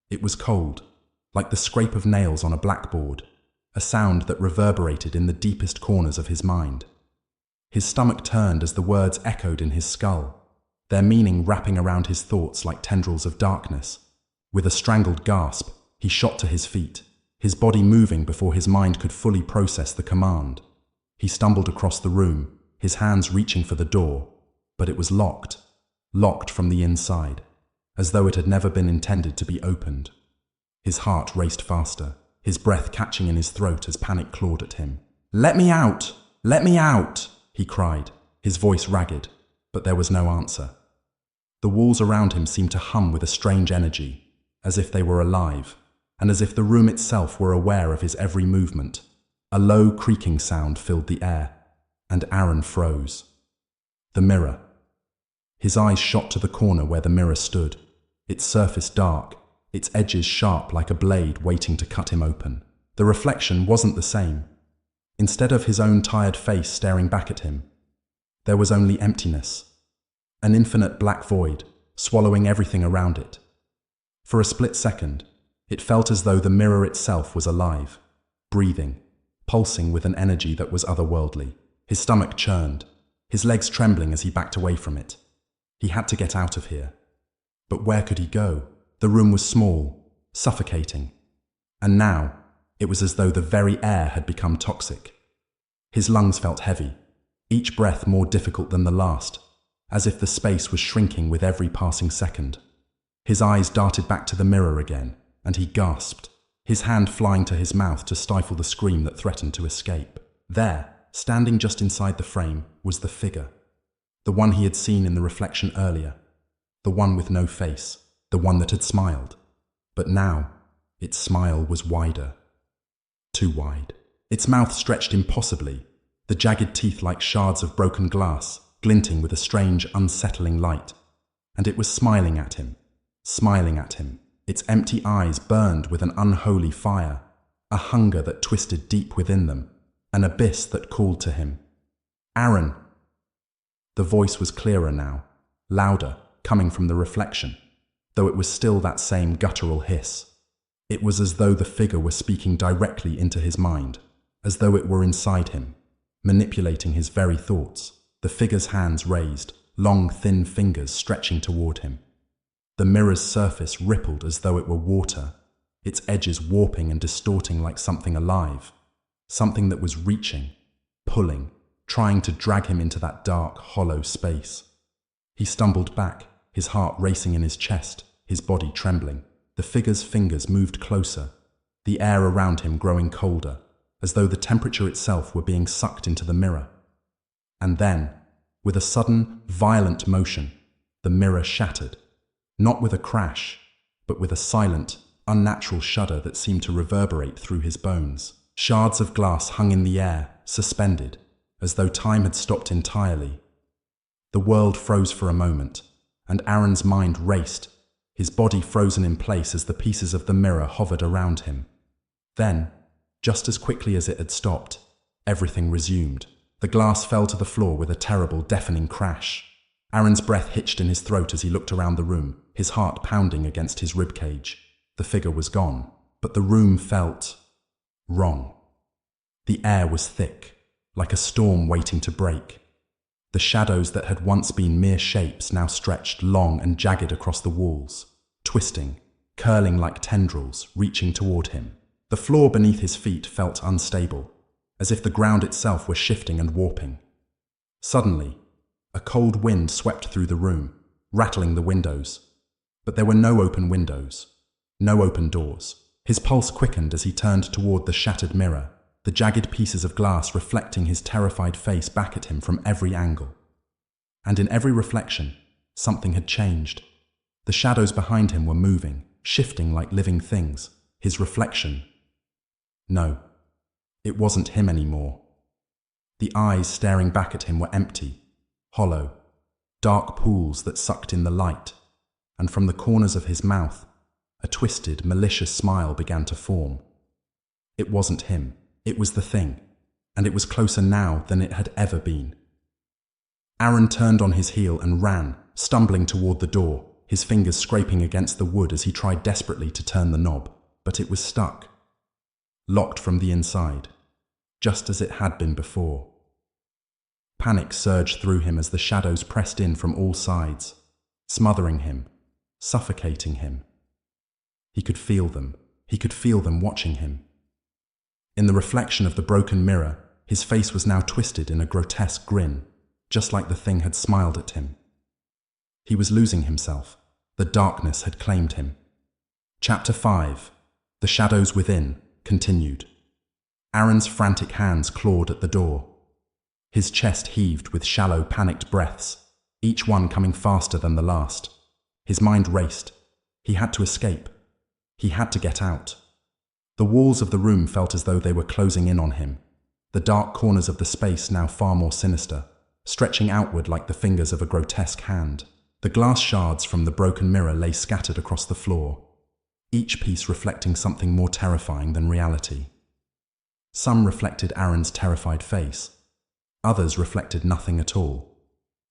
It was cold, like the scrape of nails on a blackboard, a sound that reverberated in the deepest corners of his mind. His stomach turned as the words echoed in his skull, their meaning wrapping around his thoughts like tendrils of darkness. With a strangled gasp, he shot to his feet, his body moving before his mind could fully process the command. He stumbled across the room, his hands reaching for the door, but it was locked from the inside, as though it had never been intended to be opened. His heart raced faster, his breath catching in his throat as panic clawed at him. "Let me out! Let me out!" he cried, his voice ragged, but there was no answer. The walls around him seemed to hum with a strange energy, as if they were alive, and as if the room itself were aware of his every movement. A low, creaking sound filled the air, and Aaron froze. The mirror. His eyes shot to the corner where the mirror stood, its surface dark, its edges sharp like a blade waiting to cut him open. The reflection wasn't the same. Instead of his own tired face staring back at him, there was only emptiness, an infinite black void, swallowing everything around it. For a split second, it felt as though the mirror itself was alive, breathing, pulsing with an energy that was otherworldly. His stomach churned, his legs trembling as he backed away from it. He had to get out of here. But where could he go? The room was small, suffocating. And now, it was as though the very air had become toxic. His lungs felt heavy, each breath more difficult than the last, as if the space was shrinking with every passing second. His eyes darted back to the mirror again, and he gasped, his hand flying to his mouth to stifle the scream that threatened to escape. There, standing just inside the frame, was the figure. The one he had seen in the reflection earlier. The one with no face. The one that had smiled. But now, its smile was wider. Too wide. Its mouth stretched impossibly, the jagged teeth like shards of broken glass, glinting with a strange, unsettling light. And it was smiling at him. Its empty eyes burned with an unholy fire, a hunger that twisted deep within them, an abyss that called to him. "Aaron!" The voice was clearer now, louder, coming from the reflection, though it was still that same guttural hiss. It was as though the figure were speaking directly into his mind, as though it were inside him, manipulating his very thoughts. The figure's hands raised, long, thin fingers stretching toward him. The mirror's surface rippled as though it were water, its edges warping and distorting like something alive, something that was reaching, pulling, trying to drag him into that dark, hollow space. He stumbled back, his heart racing in his chest, his body trembling. The figure's fingers moved closer, the air around him growing colder, as though the temperature itself were being sucked into the mirror. And then, with a sudden, violent motion, the mirror shattered, not with a crash, but with a silent, unnatural shudder that seemed to reverberate through his bones. Shards of glass hung in the air, suspended, as though time had stopped entirely. The world froze for a moment, and Aaron's mind raced, his body frozen in place as the pieces of the mirror hovered around him. Then, just as quickly as it had stopped, everything resumed. The glass fell to the floor with a terrible, deafening crash. Aaron's breath hitched in his throat as he looked around the room, his heart pounding against his ribcage. The figure was gone, but the room felt wrong. The air was thick, like a storm waiting to break. The shadows that had once been mere shapes now stretched long and jagged across the walls, twisting, curling like tendrils, reaching toward him. The floor beneath his feet felt unstable, as if the ground itself were shifting and warping. Suddenly, a cold wind swept through the room, rattling the windows. But there were no open windows, no open doors. His pulse quickened as he turned toward the shattered mirror, the jagged pieces of glass reflecting his terrified face back at him from every angle. And in every reflection, something had changed. The shadows behind him were moving, shifting like living things. His reflection. No, it wasn't him anymore. The eyes staring back at him were empty, hollow, dark pools that sucked in the light, and from the corners of his mouth, a twisted, malicious smile began to form. It wasn't him, it was the thing, and it was closer now than it had ever been. Aaron turned on his heel and ran, stumbling toward the door, his fingers scraping against the wood as he tried desperately to turn the knob, but it was stuck, locked from the inside, just as it had been before. Panic surged through him as the shadows pressed in from all sides, smothering him, suffocating him. He could feel them. He could feel them watching him. In the reflection of the broken mirror, his face was now twisted in a grotesque grin, just like the thing had smiled at him. He was losing himself. The darkness had claimed him. Chapter 5. The Shadows Within continued. Aaron's frantic hands clawed at the door. His chest heaved with shallow, panicked breaths, each one coming faster than the last. His mind raced. He had to escape. He had to get out. The walls of the room felt as though they were closing in on him, the dark corners of the space now far more sinister, stretching outward like the fingers of a grotesque hand. The glass shards from the broken mirror lay scattered across the floor, each piece reflecting something more terrifying than reality. Some reflected Aaron's terrified face. Others reflected nothing at all,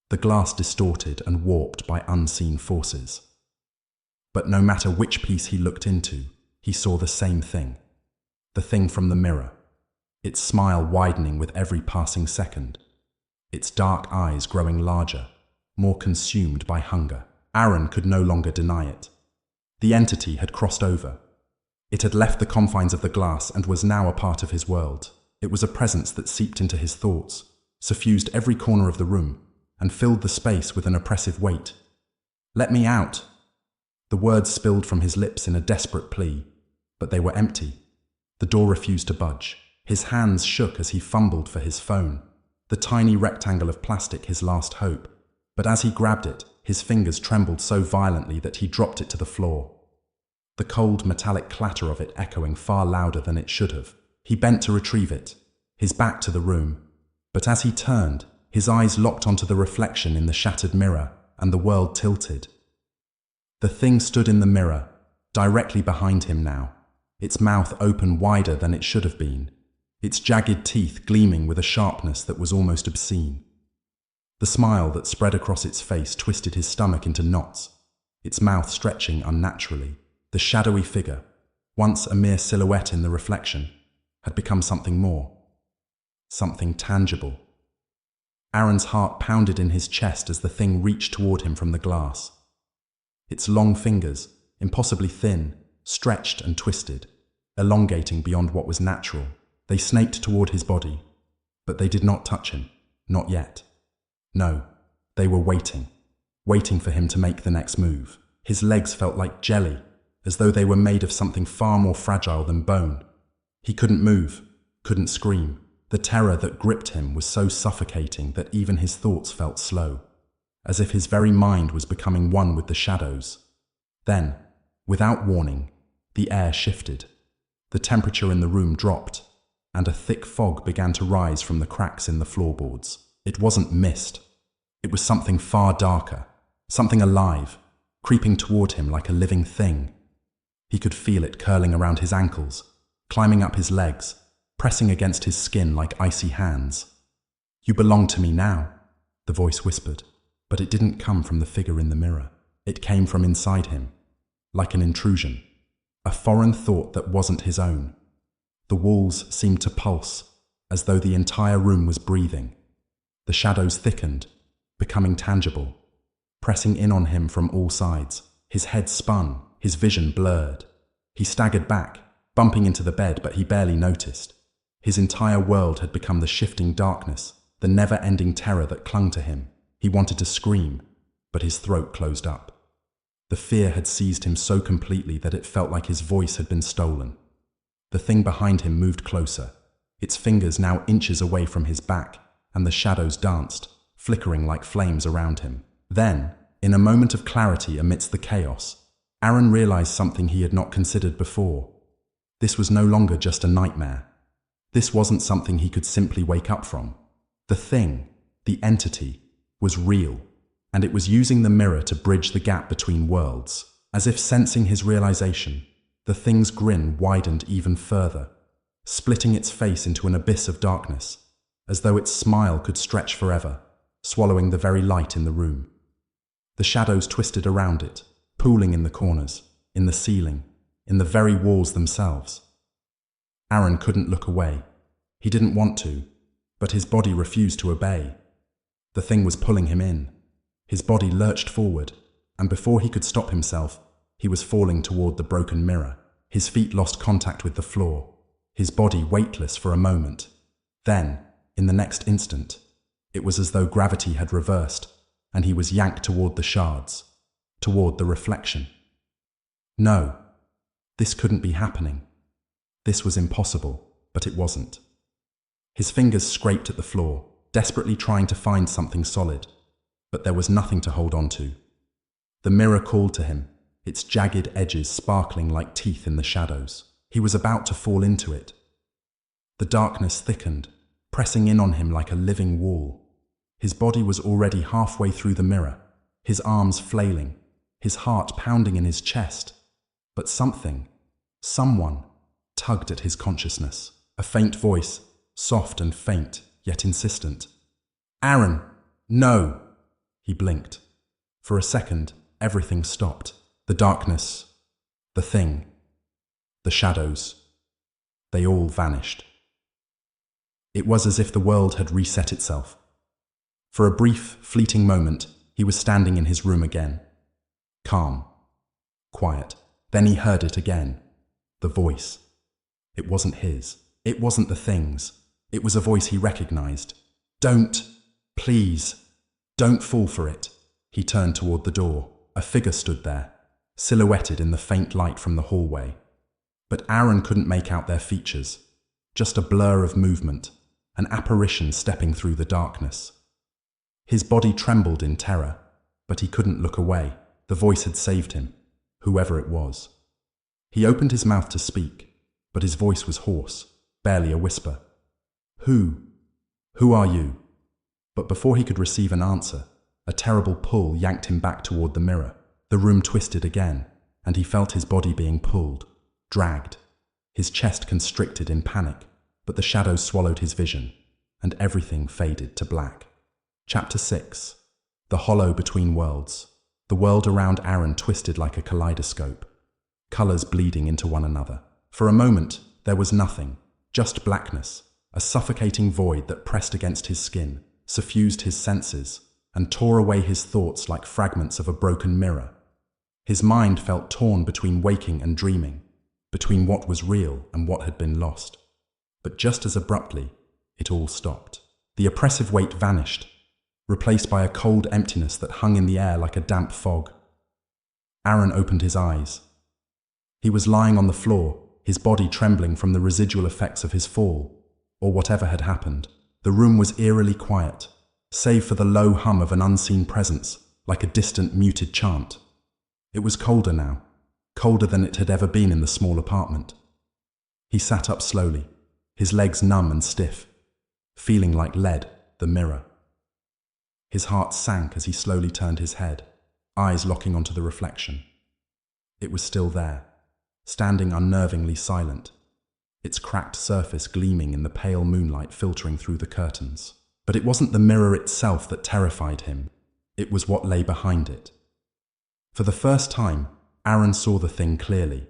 the glass distorted and warped by unseen forces. But no matter which piece he looked into, he saw the same thing. The thing from the mirror, its smile widening with every passing second, its dark eyes growing larger, more consumed by hunger. Aaron could no longer deny it. The entity had crossed over. It had left the confines of the glass and was now a part of his world. It was a presence that seeped into his thoughts, suffused every corner of the room, and filled the space with an oppressive weight. "Let me out!" The words spilled from his lips in a desperate plea, but they were empty. The door refused to budge. His hands shook as he fumbled for his phone, the tiny rectangle of plastic his last hope. But as he grabbed it, his fingers trembled so violently that he dropped it to the floor, the cold metallic clatter of it echoing far louder than it should have. He bent to retrieve it, his back to the room, but as he turned, his eyes locked onto the reflection in the shattered mirror, and the world tilted. The thing stood in the mirror, directly behind him now, its mouth open wider than it should have been, its jagged teeth gleaming with a sharpness that was almost obscene. The smile that spread across its face twisted his stomach into knots, its mouth stretching unnaturally. The shadowy figure, once a mere silhouette in the reflection, had become something more, something tangible. Aaron's heart pounded in his chest as the thing reached toward him from the glass. Its long fingers, impossibly thin, stretched and twisted, elongating beyond what was natural. They snaked toward his body, but they did not touch him, not yet. No, they were waiting for him to make the next move. His legs felt like jelly, as though they were made of something far more fragile than bone. He couldn't move, couldn't scream. The terror that gripped him was so suffocating that even his thoughts felt slow, as if his very mind was becoming one with the shadows. Then, without warning, the air shifted. The temperature in the room dropped, and a thick fog began to rise from the cracks in the floorboards. It wasn't mist. It was something far darker, something alive, creeping toward him like a living thing. He could feel it curling around his ankles, climbing up his legs, pressing against his skin like icy hands. "You belong to me now," the voice whispered, but it didn't come from the figure in the mirror. It came from inside him, like an intrusion, a foreign thought that wasn't his own. The walls seemed to pulse, as though the entire room was breathing. The shadows thickened, becoming tangible, pressing in on him from all sides. His head spun, his vision blurred. He staggered back, bumping into the bed, but he barely noticed. His entire world had become the shifting darkness, the never-ending terror that clung to him. He wanted to scream, but his throat closed up. The fear had seized him so completely that it felt like his voice had been stolen. The thing behind him moved closer, its fingers now inches away from his back, and the shadows danced, flickering like flames around him. Then, in a moment of clarity amidst the chaos, Aaron realized something he had not considered before. This was no longer just a nightmare. This wasn't something he could simply wake up from. The thing, the entity, was real, and it was using the mirror to bridge the gap between worlds. As if sensing his realization, the thing's grin widened even further, splitting its face into an abyss of darkness, as though its smile could stretch forever, swallowing the very light in the room. The shadows twisted around it, pooling in the corners, in the ceiling, in the very walls themselves. Aaron couldn't look away. He didn't want to, but his body refused to obey. The thing was pulling him in. His body lurched forward, and before he could stop himself, he was falling toward the broken mirror. His feet lost contact with the floor, his body weightless for a moment. Then, in the next instant, it was as though gravity had reversed, and he was yanked toward the shards, toward the reflection. No, this couldn't be happening. This was impossible, but it wasn't. His fingers scraped at the floor, desperately trying to find something solid, but there was nothing to hold on to. The mirror called to him, its jagged edges sparkling like teeth in the shadows. He was about to fall into it. The darkness thickened, pressing in on him like a living wall. His body was already halfway through the mirror, his arms flailing, his heart pounding in his chest. But someone, tugged at his consciousness. A faint voice, soft and faint, yet insistent. "Aaron, no!" He blinked. For a second, everything stopped. The darkness, the thing, the shadows. They all vanished. It was as if the world had reset itself. For a brief, fleeting moment, he was standing in his room again. Calm. Quiet. Then he heard it again. The voice. It wasn't his. It wasn't the thing's. It was a voice he recognized. "Don't. Please. Don't fall for it." He turned toward the door. A figure stood there, silhouetted in the faint light from the hallway. But Aaron couldn't make out their features. Just a blur of movement, an apparition stepping through the darkness. His body trembled in terror, but he couldn't look away. The voice had saved him, whoever it was. He opened his mouth to speak, but his voice was hoarse, barely a whisper. Who are you?" But before he could receive an answer, a terrible pull yanked him back toward the mirror. The room twisted again, and he felt his body being pulled, dragged, his chest constricted in panic, but the shadows swallowed his vision, and everything faded to black. Chapter 6. The Hollow Between Worlds. The world around Aaron twisted like a kaleidoscope, colors bleeding into one another. For a moment, there was nothing, just blackness, a suffocating void that pressed against his skin, suffused his senses, and tore away his thoughts like fragments of a broken mirror. His mind felt torn between waking and dreaming, between what was real and what had been lost. But just as abruptly, it all stopped. The oppressive weight vanished, replaced by a cold emptiness that hung in the air like a damp fog. Aaron opened his eyes. He was lying on the floor, his body trembling from the residual effects of his fall, or whatever had happened. The room was eerily quiet, save for the low hum of an unseen presence, like a distant muted chant. It was colder now, colder than it had ever been in the small apartment. He sat up slowly, his legs numb and stiff, feeling like lead, the mirror. His heart sank as he slowly turned his head, eyes locking onto the reflection. It was still there, standing unnervingly silent, its cracked surface gleaming in the pale moonlight filtering through the curtains. But it wasn't the mirror itself that terrified him. It was what lay behind it. For the first time, Aaron saw the thing clearly.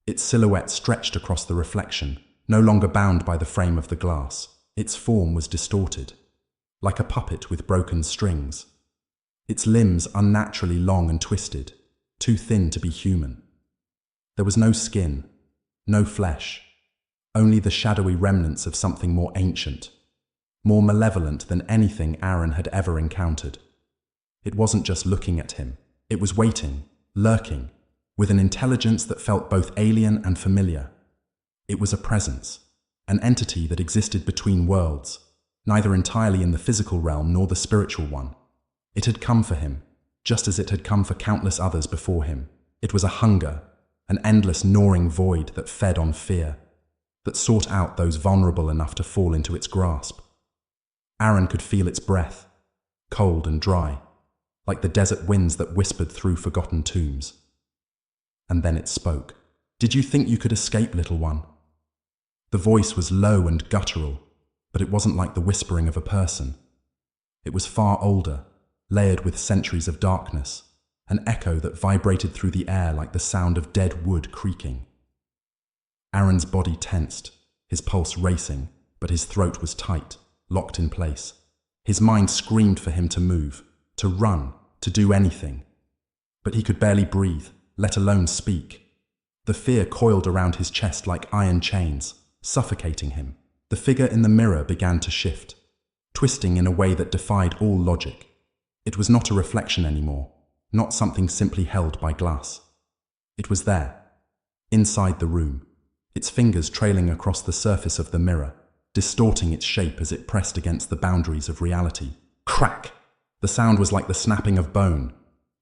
Its silhouette stretched across the reflection, no longer bound by the frame of the glass. Its form was distorted, like a puppet with broken strings. Its limbs unnaturally long and twisted, too thin to be human. There was no skin, no flesh, only the shadowy remnants of something more ancient, more malevolent than anything Aaron had ever encountered. It wasn't just looking at him. It was waiting, lurking, with an intelligence that felt both alien and familiar. It was a presence, an entity that existed between worlds, neither entirely in the physical realm nor the spiritual one. It had come for him, just as it had come for countless others before him. It was a hunger, an endless gnawing void that fed on fear, that sought out those vulnerable enough to fall into its grasp. Aaron could feel its breath, cold and dry, like the desert winds that whispered through forgotten tombs. And then it spoke. "Did you think you could escape, little one?" The voice was low and guttural, but it wasn't like the whispering of a person. It was far older, layered with centuries of darkness, an echo that vibrated through the air like the sound of dead wood creaking. Aaron's body tensed, his pulse racing, but his throat was tight, locked in place. His mind screamed for him to move, to run, to do anything. But he could barely breathe, let alone speak. The fear coiled around his chest like iron chains, suffocating him. The figure in the mirror began to shift, twisting in a way that defied all logic. It was not a reflection anymore, not something simply held by glass. It was there, inside the room, its fingers trailing across the surface of the mirror, distorting its shape as it pressed against the boundaries of reality. Crack! The sound was like the snapping of bone.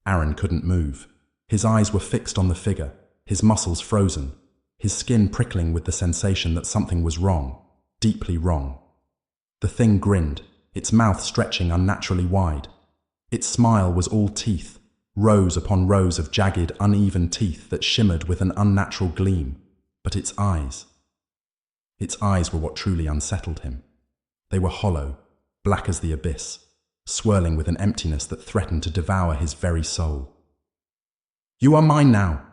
Aaron couldn't move. His eyes were fixed on the figure, his muscles frozen, his skin prickling with the sensation that something was wrong, deeply wrong. The thing grinned, its mouth stretching unnaturally wide. Its smile was all teeth, rows upon rows of jagged, uneven teeth that shimmered with an unnatural gleam. But its eyes were what truly unsettled him. They were hollow, black as the abyss, swirling with an emptiness that threatened to devour his very soul. "You are mine now,"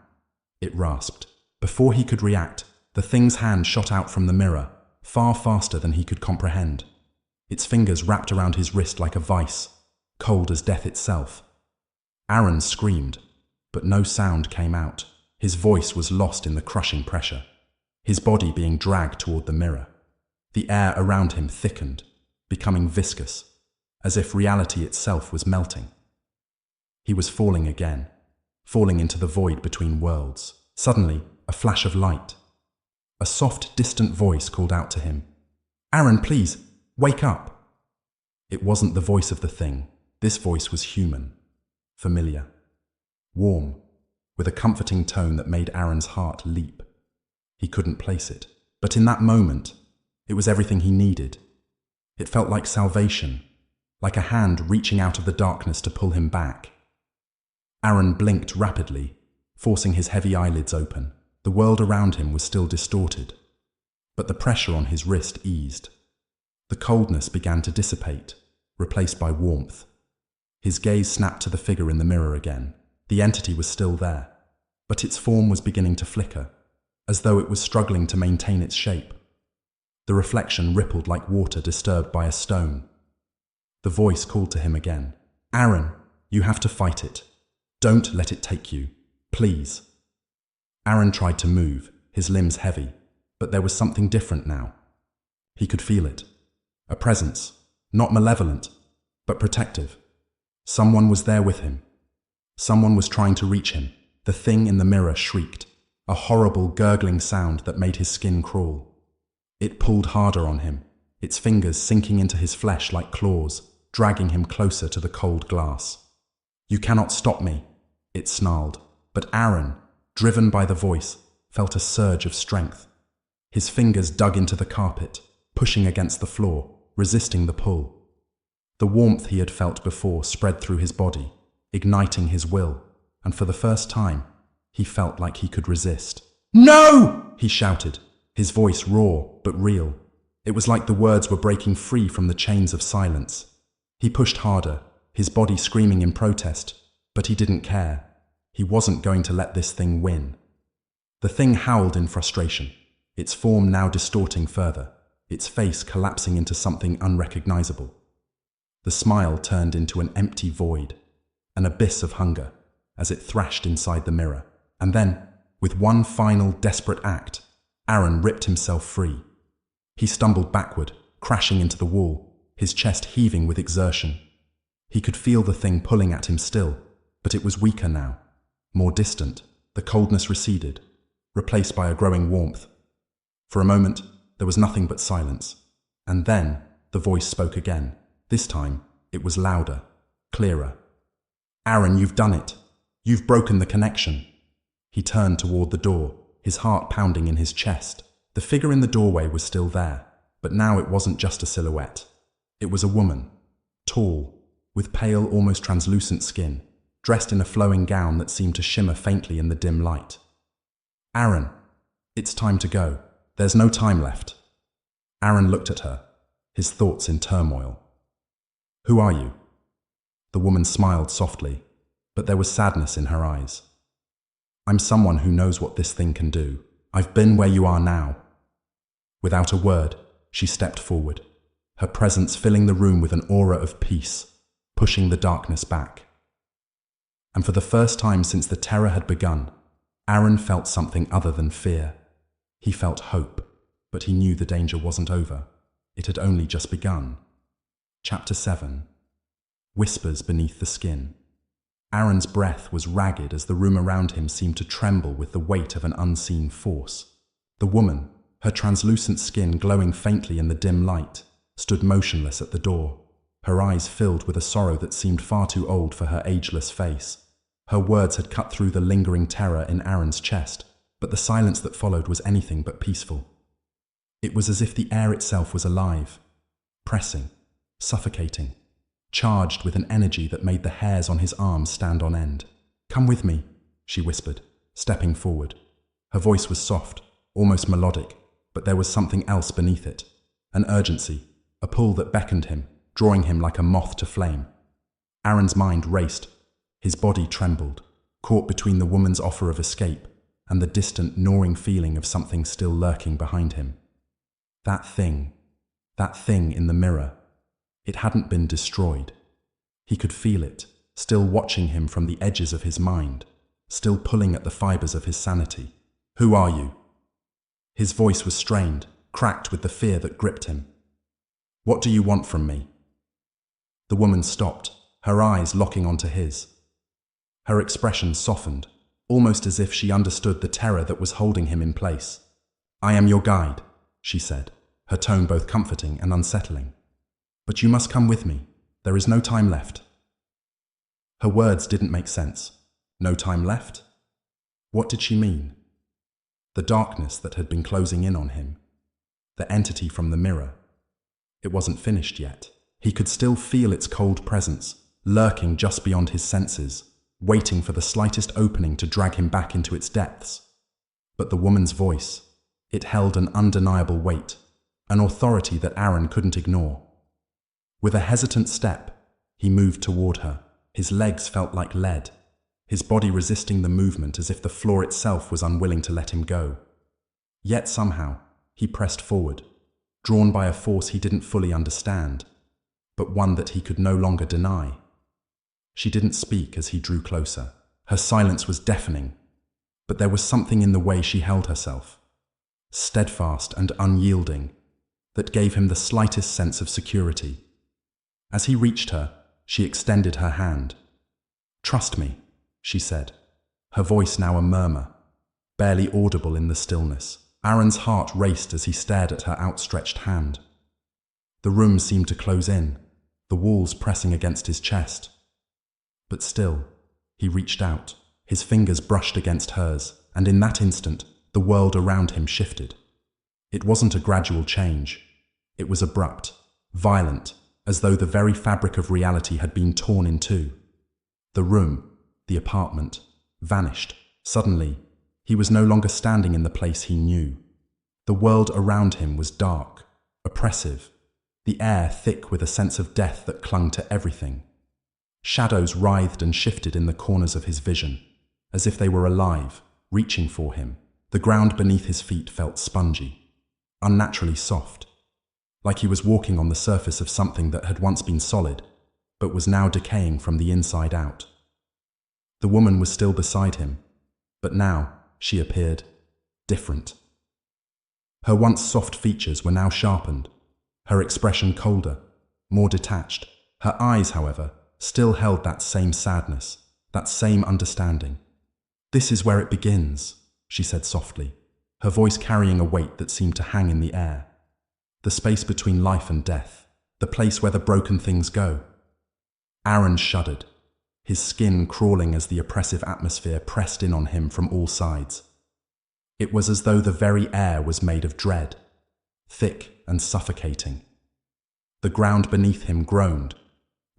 it rasped. Before he could react, the thing's hand shot out from the mirror, far faster than he could comprehend. Its fingers wrapped around his wrist like a vice, cold as death itself. Aaron screamed, but no sound came out. His voice was lost in the crushing pressure, his body being dragged toward the mirror. The air around him thickened, becoming viscous, as if reality itself was melting. He was falling again, falling into the void between worlds. Suddenly, a flash of light. A soft, distant voice called out to him. "Aaron, please, wake up." It wasn't the voice of the thing. This voice was human, familiar, warm, with a comforting tone that made Aaron's heart leap. He couldn't place it, but in that moment, it was everything he needed. It felt like salvation, like a hand reaching out of the darkness to pull him back. Aaron blinked rapidly, forcing his heavy eyelids open. The world around him was still distorted, but the pressure on his wrist eased. The coldness began to dissipate, replaced by warmth. His gaze snapped to the figure in the mirror again. The entity was still there, but its form was beginning to flicker, as though it was struggling to maintain its shape. The reflection rippled like water disturbed by a stone. The voice called to him again. "Aaron, you have to fight it. Don't let it take you. Please." Aaron tried to move, his limbs heavy, but there was something different now. He could feel it. A presence, not malevolent, but protective. Someone was there with him. Someone was trying to reach him. The thing in the mirror shrieked, a horrible gurgling sound that made his skin crawl. It pulled harder on him, its fingers sinking into his flesh like claws, dragging him closer to the cold glass. "You cannot stop me," it snarled. But Aaron, driven by the voice, felt a surge of strength. His fingers dug into the carpet, pushing against the floor, resisting the pull. The warmth he had felt before spread through his body, igniting his will, and for the first time, he felt like he could resist. "No!" he shouted, his voice raw but real. It was like the words were breaking free from the chains of silence. He pushed harder, his body screaming in protest, but he didn't care. He wasn't going to let this thing win. The thing howled in frustration, its form now distorting further, its face collapsing into something unrecognizable. The smile turned into an empty void, an abyss of hunger, as it thrashed inside the mirror. And then, With one final, desperate act, Aaron ripped himself free. He stumbled backward, crashing into the wall, his chest heaving with exertion. He could feel the thing pulling at him still, but it was weaker now, more distant. The coldness receded, replaced by a growing warmth. For a moment, there was nothing but silence. And then, the voice spoke again. This time, it was louder, clearer. "Aaron, you've done it. You've broken the connection." He turned toward the door, his heart pounding in his chest. The figure in the doorway was still there, but now it wasn't just a silhouette. It was a woman, tall, with pale, almost translucent skin, dressed in a flowing gown that seemed to shimmer faintly in the dim light. "Aaron, it's time to go. There's no time left." Aaron looked at her, his thoughts in turmoil. "Who are you?" The woman smiled softly, but there was sadness in her eyes. "I'm someone who knows what this thing can do. I've been where you are now." Without a word, she stepped forward, her presence filling the room with an aura of peace, pushing the darkness back. And for the first time since the terror had begun, Aaron felt something other than fear. He felt hope, but he knew the danger wasn't over. It had only just begun. Chapter 7. Whispers beneath the skin. Aaron's breath was ragged as the room around him seemed to tremble with the weight of an unseen force. The woman, her translucent skin glowing faintly in the dim light, stood motionless at the door, her eyes filled with a sorrow that seemed far too old for her ageless face. Her words had cut through the lingering terror in Aaron's chest, but the silence that followed was anything but peaceful. It was as if the air itself was alive, pressing, suffocating, charged with an energy that made the hairs on his arms stand on end. "Come with me," she whispered, stepping forward. Her voice was soft, almost melodic, but there was something else beneath it, an urgency, a pull that beckoned him, drawing him like a moth to flame. Aaron's mind raced, his body trembled, caught between the woman's offer of escape and the distant, gnawing feeling of something still lurking behind him. That thing in the mirror. It hadn't been destroyed. He could feel it, still watching him from the edges of his mind, still pulling at the fibers of his sanity. "Who are you?" His voice was strained, cracked with the fear that gripped him. "What do you want from me?" The woman stopped, her eyes locking onto his. Her expression softened, almost as if she understood the terror that was holding him in place. "I am your guide," she said, her tone both comforting and unsettling. "But you must come with me. There is no time left." Her words didn't make sense. No time left? What did she mean? The darkness that had been closing in on him, the entity from the mirror, it wasn't finished yet. He could still feel its cold presence, lurking just beyond his senses, waiting for the slightest opening to drag him back into its depths. But the woman's voice, it held an undeniable weight, an authority that Aaron couldn't ignore. With a hesitant step, he moved toward her. His legs felt like lead, his body resisting the movement as if the floor itself was unwilling to let him go. Yet somehow, he pressed forward, drawn by a force he didn't fully understand, but one that he could no longer deny. She didn't speak as he drew closer. Her silence was deafening, but there was something in the way she held herself, steadfast and unyielding, that gave him the slightest sense of security. As he reached her, she extended her hand. "Trust me," she said, her voice now a murmur, barely audible in the stillness. Aaron's heart raced as he stared at her outstretched hand. The room seemed to close in, the walls pressing against his chest. But still, he reached out. His fingers brushed against hers, and in that instant, the world around him shifted. It wasn't a gradual change. It was abrupt, violent, as though the very fabric of reality had been torn in two. The room, the apartment, vanished. Suddenly, he was no longer standing in the place he knew. The world around him was dark, oppressive, the air thick with a sense of death that clung to everything. Shadows writhed and shifted in the corners of his vision, as if they were alive, reaching for him. The ground beneath his feet felt spongy, unnaturally soft, like he was walking on the surface of something that had once been solid, but was now decaying from the inside out. The woman was still beside him, but now she appeared different. Her once soft features were now sharpened, her expression colder, more detached. Her eyes, however, still held that same sadness, that same understanding. "This is where it begins," she said softly, her voice carrying a weight that seemed to hang in the air. "The space between life and death, the place where the broken things go." Aaron shuddered, his skin crawling as the oppressive atmosphere pressed in on him from all sides. It was as though the very air was made of dread, thick and suffocating. The ground beneath him groaned,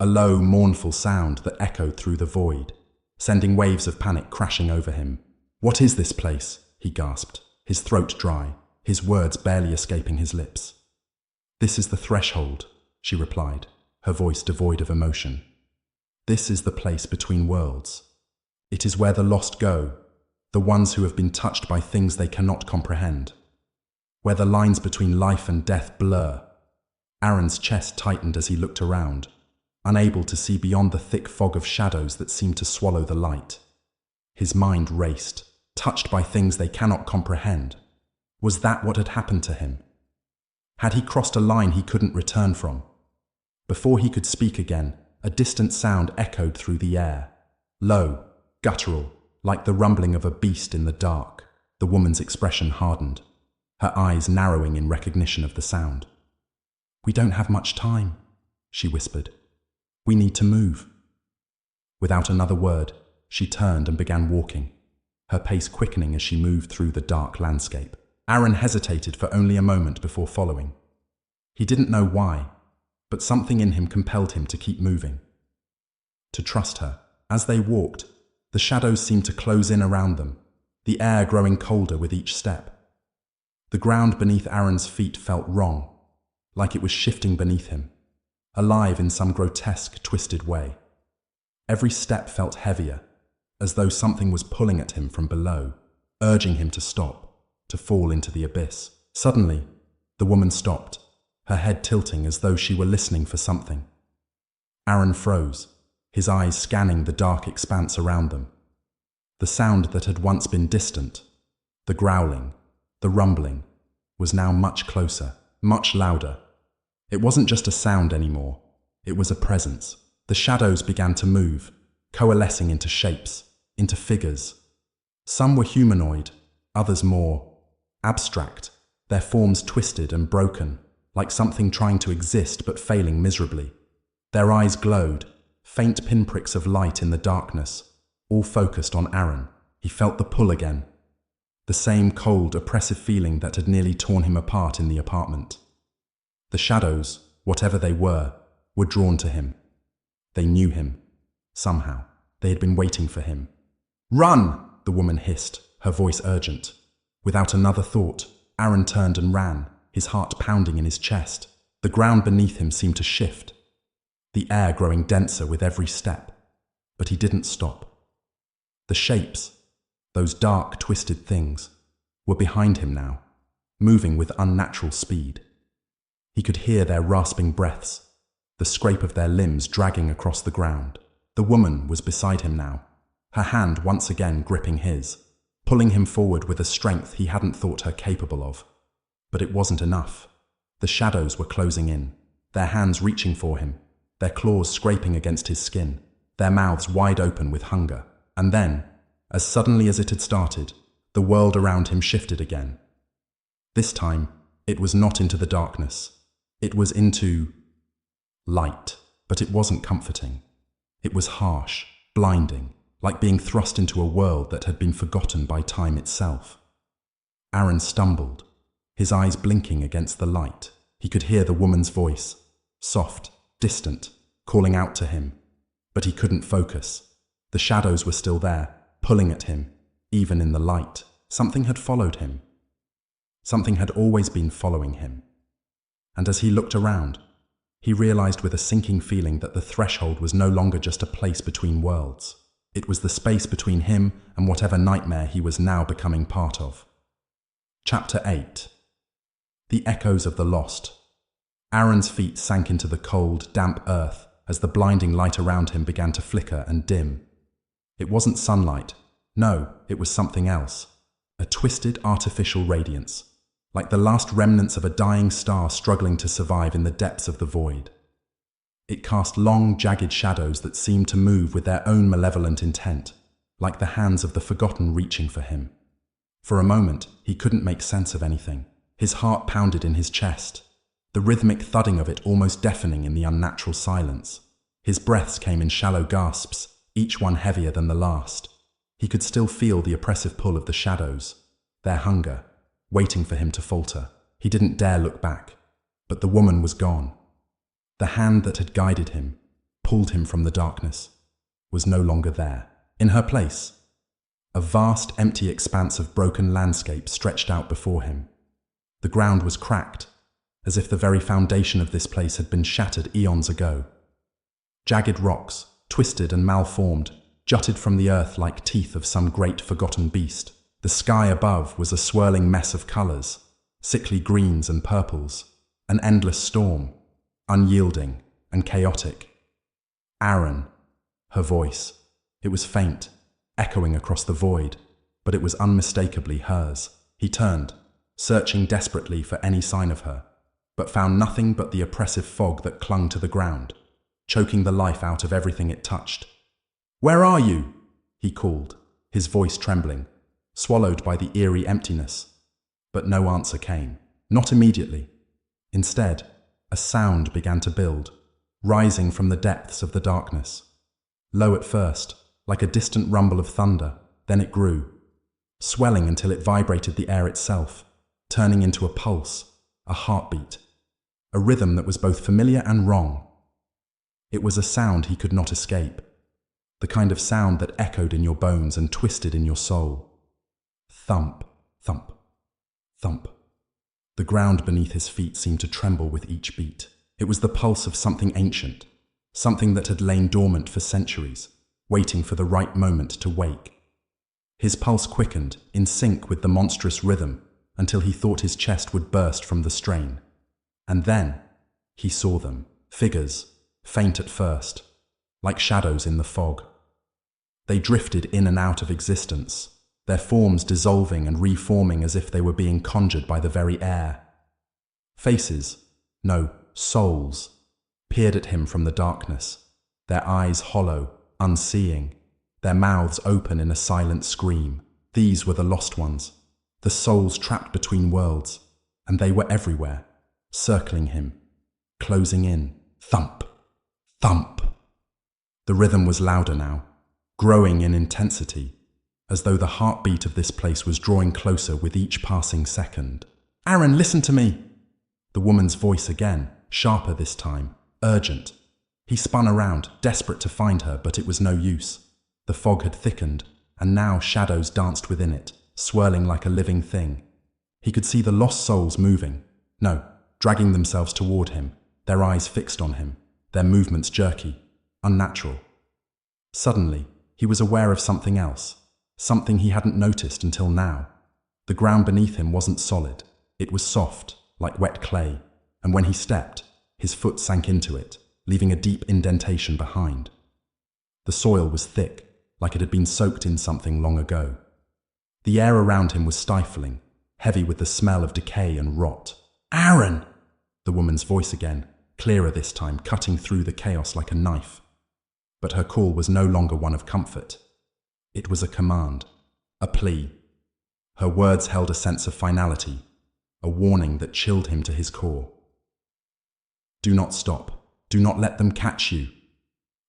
a low, mournful sound that echoed through the void, sending waves of panic crashing over him. "What is this place?" he gasped, his throat dry, his words barely escaping his lips. "This is the threshold," she replied, her voice devoid of emotion. "This is the place between worlds. It is where the lost go, the ones who have been touched by things they cannot comprehend. Where the lines between life and death blur." Aaron's chest tightened as he looked around, unable to see beyond the thick fog of shadows that seemed to swallow the light. His mind raced, touched by things they cannot comprehend. Was that what had happened to him? Had he crossed a line he couldn't return from? Before he could speak again, a distant sound echoed through the air. Low, guttural, like the rumbling of a beast in the dark. The woman's expression hardened, her eyes narrowing in recognition of the sound. "We don't have much time," she whispered. "We need to move." Without another word, she turned and began walking, her pace quickening as she moved through the dark landscape. Aaron hesitated for only a moment before following. He didn't know why, but something in him compelled him to keep moving, to trust her. As they walked, the shadows seemed to close in around them, the air growing colder with each step. The ground beneath Aaron's feet felt wrong, like it was shifting beneath him, alive in some grotesque, twisted way. Every step felt heavier, as though something was pulling at him from below, urging him to stop, to fall into the abyss. Suddenly, the woman stopped, her head tilting as though she were listening for something. Aaron froze, his eyes scanning the dark expanse around them. The sound that had once been distant, the growling, the rumbling, was now much closer, much louder. It wasn't just a sound anymore, it was a presence. The shadows began to move, coalescing into shapes, into figures. Some were humanoid, others more abstract, their forms twisted and broken, like something trying to exist but failing miserably. Their eyes glowed, faint pinpricks of light in the darkness, all focused on Aaron. He felt the pull again, the same cold, oppressive feeling that had nearly torn him apart in the apartment. The shadows, whatever they were drawn to him. They knew him. Somehow, they had been waiting for him. "Run!" the woman hissed, her voice urgent. Without another thought, Aaron turned and ran, his heart pounding in his chest. The ground beneath him seemed to shift, the air growing denser with every step. But he didn't stop. The shapes, those dark, twisted things, were behind him now, moving with unnatural speed. He could hear their rasping breaths, the scrape of their limbs dragging across the ground. The woman was beside him now, her hand once again gripping his, pulling him forward with a strength he hadn't thought her capable of. But it wasn't enough. The shadows were closing in, their hands reaching for him, their claws scraping against his skin, their mouths wide open with hunger. And then, as suddenly as it had started, the world around him shifted again. This time, it was not into the darkness. It was into light, but it wasn't comforting. It was harsh, blinding, like being thrust into a world that had been forgotten by time itself. Aaron stumbled, his eyes blinking against the light. He could hear the woman's voice, soft, distant, calling out to him. But he couldn't focus. The shadows were still there, pulling at him, even in the light. Something had followed him. Something had always been following him. And as he looked around, he realized with a sinking feeling that the threshold was no longer just a place between worlds. It was the space between him and whatever nightmare he was now becoming part of. Chapter 8. The Echoes of the Lost. Aaron's feet sank into the cold, damp earth as the blinding light around him began to flicker and dim. It wasn't sunlight. No, it was something else. a twisted artificial radiance, like the last remnants of a dying star struggling to survive in the depths of the void. It cast long, jagged shadows that seemed to move with their own malevolent intent, like the hands of the forgotten reaching for him. For a moment, he couldn't make sense of anything. His heart pounded in his chest, the rhythmic thudding of it almost deafening in the unnatural silence. His breaths came in shallow gasps, each one heavier than the last. He could still feel the oppressive pull of the shadows, their hunger, waiting for him to falter. He didn't dare look back, but the woman was gone. The hand that had guided him, pulled him from the darkness, was no longer there. In her place, a vast, empty expanse of broken landscape stretched out before him. The ground was cracked, as if the very foundation of this place had been shattered eons ago. Jagged rocks, twisted and malformed, jutted from the earth like teeth of some great forgotten beast. The sky above was a swirling mess of colors, sickly greens and purples, an endless storm, unyielding and chaotic. Aaron, her voice. It was faint, echoing across the void, but it was unmistakably hers. He turned, searching desperately for any sign of her, but found nothing but the oppressive fog that clung to the ground, choking the life out of everything it touched. "Where are you?" he called, his voice trembling, swallowed by the eerie emptiness. But no answer came. Not immediately. Instead, a sound began to build, rising from the depths of the darkness. Low at first, like a distant rumble of thunder, then it grew, swelling until it vibrated the air itself, turning into a pulse, a heartbeat, a rhythm that was both familiar and wrong. It was a sound he could not escape, the kind of sound that echoed in your bones and twisted in your soul. Thump, thump, thump. The ground beneath his feet seemed to tremble with each beat. It was the pulse of something ancient, something that had lain dormant for centuries, waiting for the right moment to wake. His pulse quickened, in sync with the monstrous rhythm, until he thought his chest would burst from the strain. And then, he saw them, figures, faint at first, like shadows in the fog. They drifted in and out of existence, their forms dissolving and reforming as if they were being conjured by the very air. Faces, no, souls, peered at him from the darkness, their eyes hollow, unseeing, their mouths open in a silent scream. These were the lost ones, the souls trapped between worlds, and they were everywhere, circling him, closing in. Thump, thump. The rhythm was louder now, growing in intensity, as though the heartbeat of this place was drawing closer with each passing second. "Aaron, listen to me!" The woman's voice again, sharper this time, urgent. He spun around, desperate to find her, but it was no use. The fog had thickened, and now shadows danced within it, swirling like a living thing. He could see the lost souls moving, no, dragging themselves toward him, their eyes fixed on him, their movements jerky, unnatural. Suddenly, he was aware of something else, something he hadn't noticed until now. The ground beneath him wasn't solid. It was soft, like wet clay, and when he stepped, his foot sank into it, leaving a deep indentation behind. The soil was thick, like it had been soaked in something long ago. The air around him was stifling, heavy with the smell of decay and rot. "Aaron!" The woman's voice again, clearer this time, cutting through the chaos like a knife. But her call was no longer one of comfort. It was a command, a plea. Her words held a sense of finality, a warning that chilled him to his core. "Do not stop. Do not let them catch you."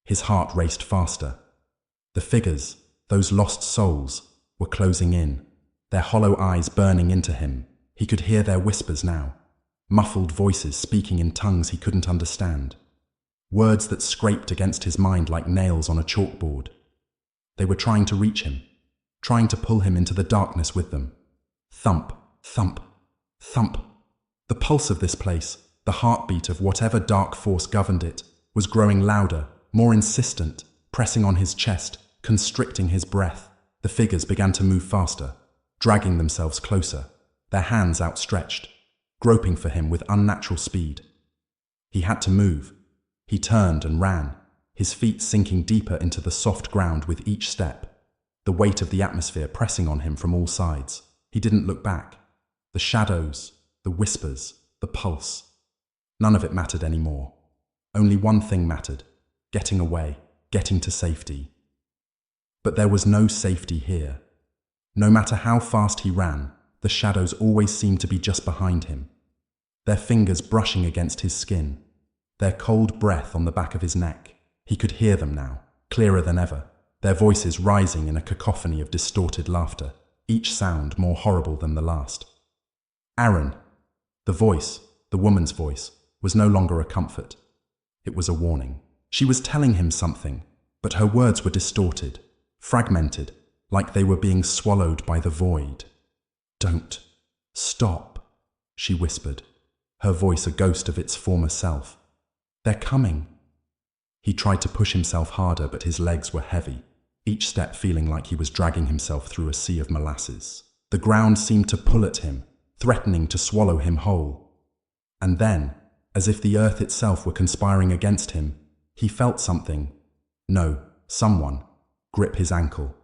His heart raced faster. The figures, those lost souls, were closing in, their hollow eyes burning into him. He could hear their whispers now, muffled voices speaking in tongues he couldn't understand, words that scraped against his mind like nails on a chalkboard. They were trying to reach him, trying to pull him into the darkness with them. Thump, thump, thump. The pulse of this place, the heartbeat of whatever dark force governed it, was growing louder, more insistent, pressing on his chest, constricting his breath. The figures began to move faster, dragging themselves closer, their hands outstretched, groping for him with unnatural speed. He had to move. He turned and ran, his feet sinking deeper into the soft ground with each step, the weight of the atmosphere pressing on him from all sides. He didn't look back. The shadows, the whispers, the pulse. None of it mattered anymore. Only one thing mattered: getting away, getting to safety. But there was no safety here. No matter how fast he ran, the shadows always seemed to be just behind him, their fingers brushing against his skin, their cold breath on the back of his neck. He could hear them now, clearer than ever, their voices rising in a cacophony of distorted laughter, each sound more horrible than the last. Aaron, the voice, the woman's voice, was no longer a comfort. It was a warning. She was telling him something, but her words were distorted, fragmented, like they were being swallowed by the void. "Don't. Stop," she whispered, her voice a ghost of its former self. "They're coming." He tried to push himself harder, but his legs were heavy, each step feeling like he was dragging himself through a sea of molasses. The ground seemed to pull at him, threatening to swallow him whole. And then, as if the earth itself were conspiring against him, he felt something, no, someone, grip his ankle.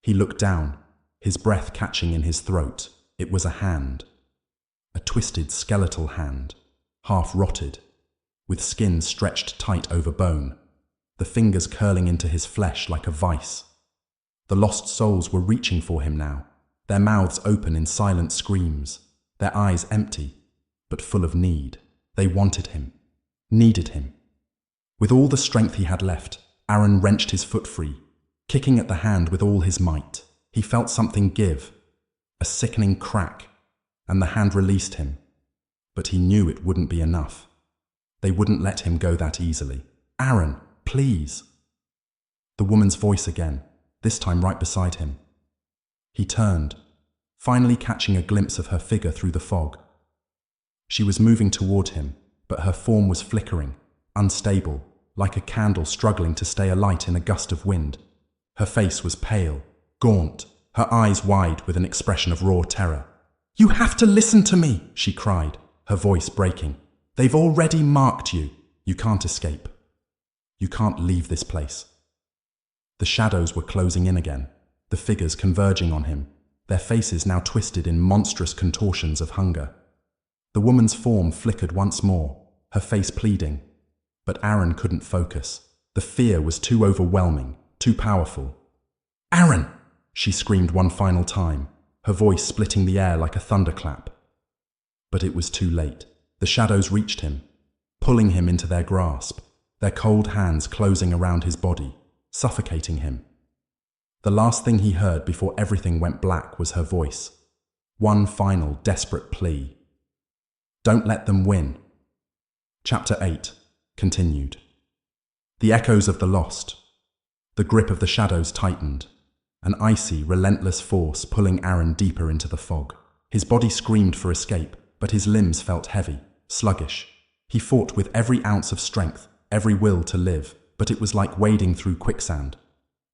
He looked down, his breath catching in his throat. It was a hand. A twisted skeletal hand, half rotted, with skin stretched tight over bone, the fingers curling into his flesh like a vice. The lost souls were reaching for him now, their mouths open in silent screams, their eyes empty, but full of need. They wanted him, needed him. With all the strength he had left, Aaron wrenched his foot free, kicking at the hand with all his might. He felt something give, a sickening crack, and the hand released him. But he knew it wouldn't be enough. They wouldn't let him go that easily. "Aaron, please." The woman's voice again, this time right beside him. He turned, finally catching a glimpse of her figure through the fog. She was moving toward him, but her form was flickering, unstable, like a candle struggling to stay alight in a gust of wind. Her face was pale, gaunt, her eyes wide with an expression of raw terror. "You have to listen to me," she cried, her voice breaking. "They've already marked you. You can't escape. You can't leave this place." The shadows were closing in again, the figures converging on him, their faces now twisted in monstrous contortions of hunger. The woman's form flickered once more, her face pleading. But Aaron couldn't focus. The fear was too overwhelming, too powerful. "Aaron!" she screamed one final time, her voice splitting the air like a thunderclap. But it was too late. The shadows reached him, pulling him into their grasp, their cold hands closing around his body, suffocating him. The last thing he heard before everything went black was her voice. One final, desperate plea. "Don't let them win." Chapter 8, continued. The echoes of the lost. The grip of the shadows tightened, an icy, relentless force pulling Aaron deeper into the fog. His body screamed for escape, but his limbs felt heavy, sluggish. He fought with every ounce of strength, every will to live, but it was like wading through quicksand.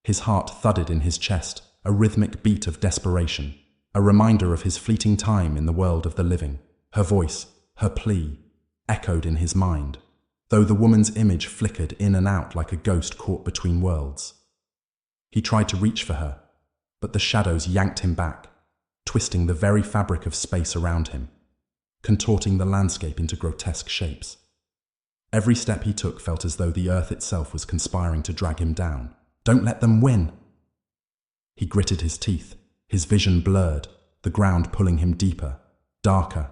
His heart thudded in his chest, a rhythmic beat of desperation, a reminder of his fleeting time in the world of the living. Her voice, her plea, echoed in his mind, though the woman's image flickered in and out like a ghost caught between worlds. He tried to reach for her, but the shadows yanked him back, twisting the very fabric of space around him, contorting the landscape into grotesque shapes. Every step he took felt as though the earth itself was conspiring to drag him down. "Don't let them win!" He gritted his teeth, his vision blurred, the ground pulling him deeper, darker.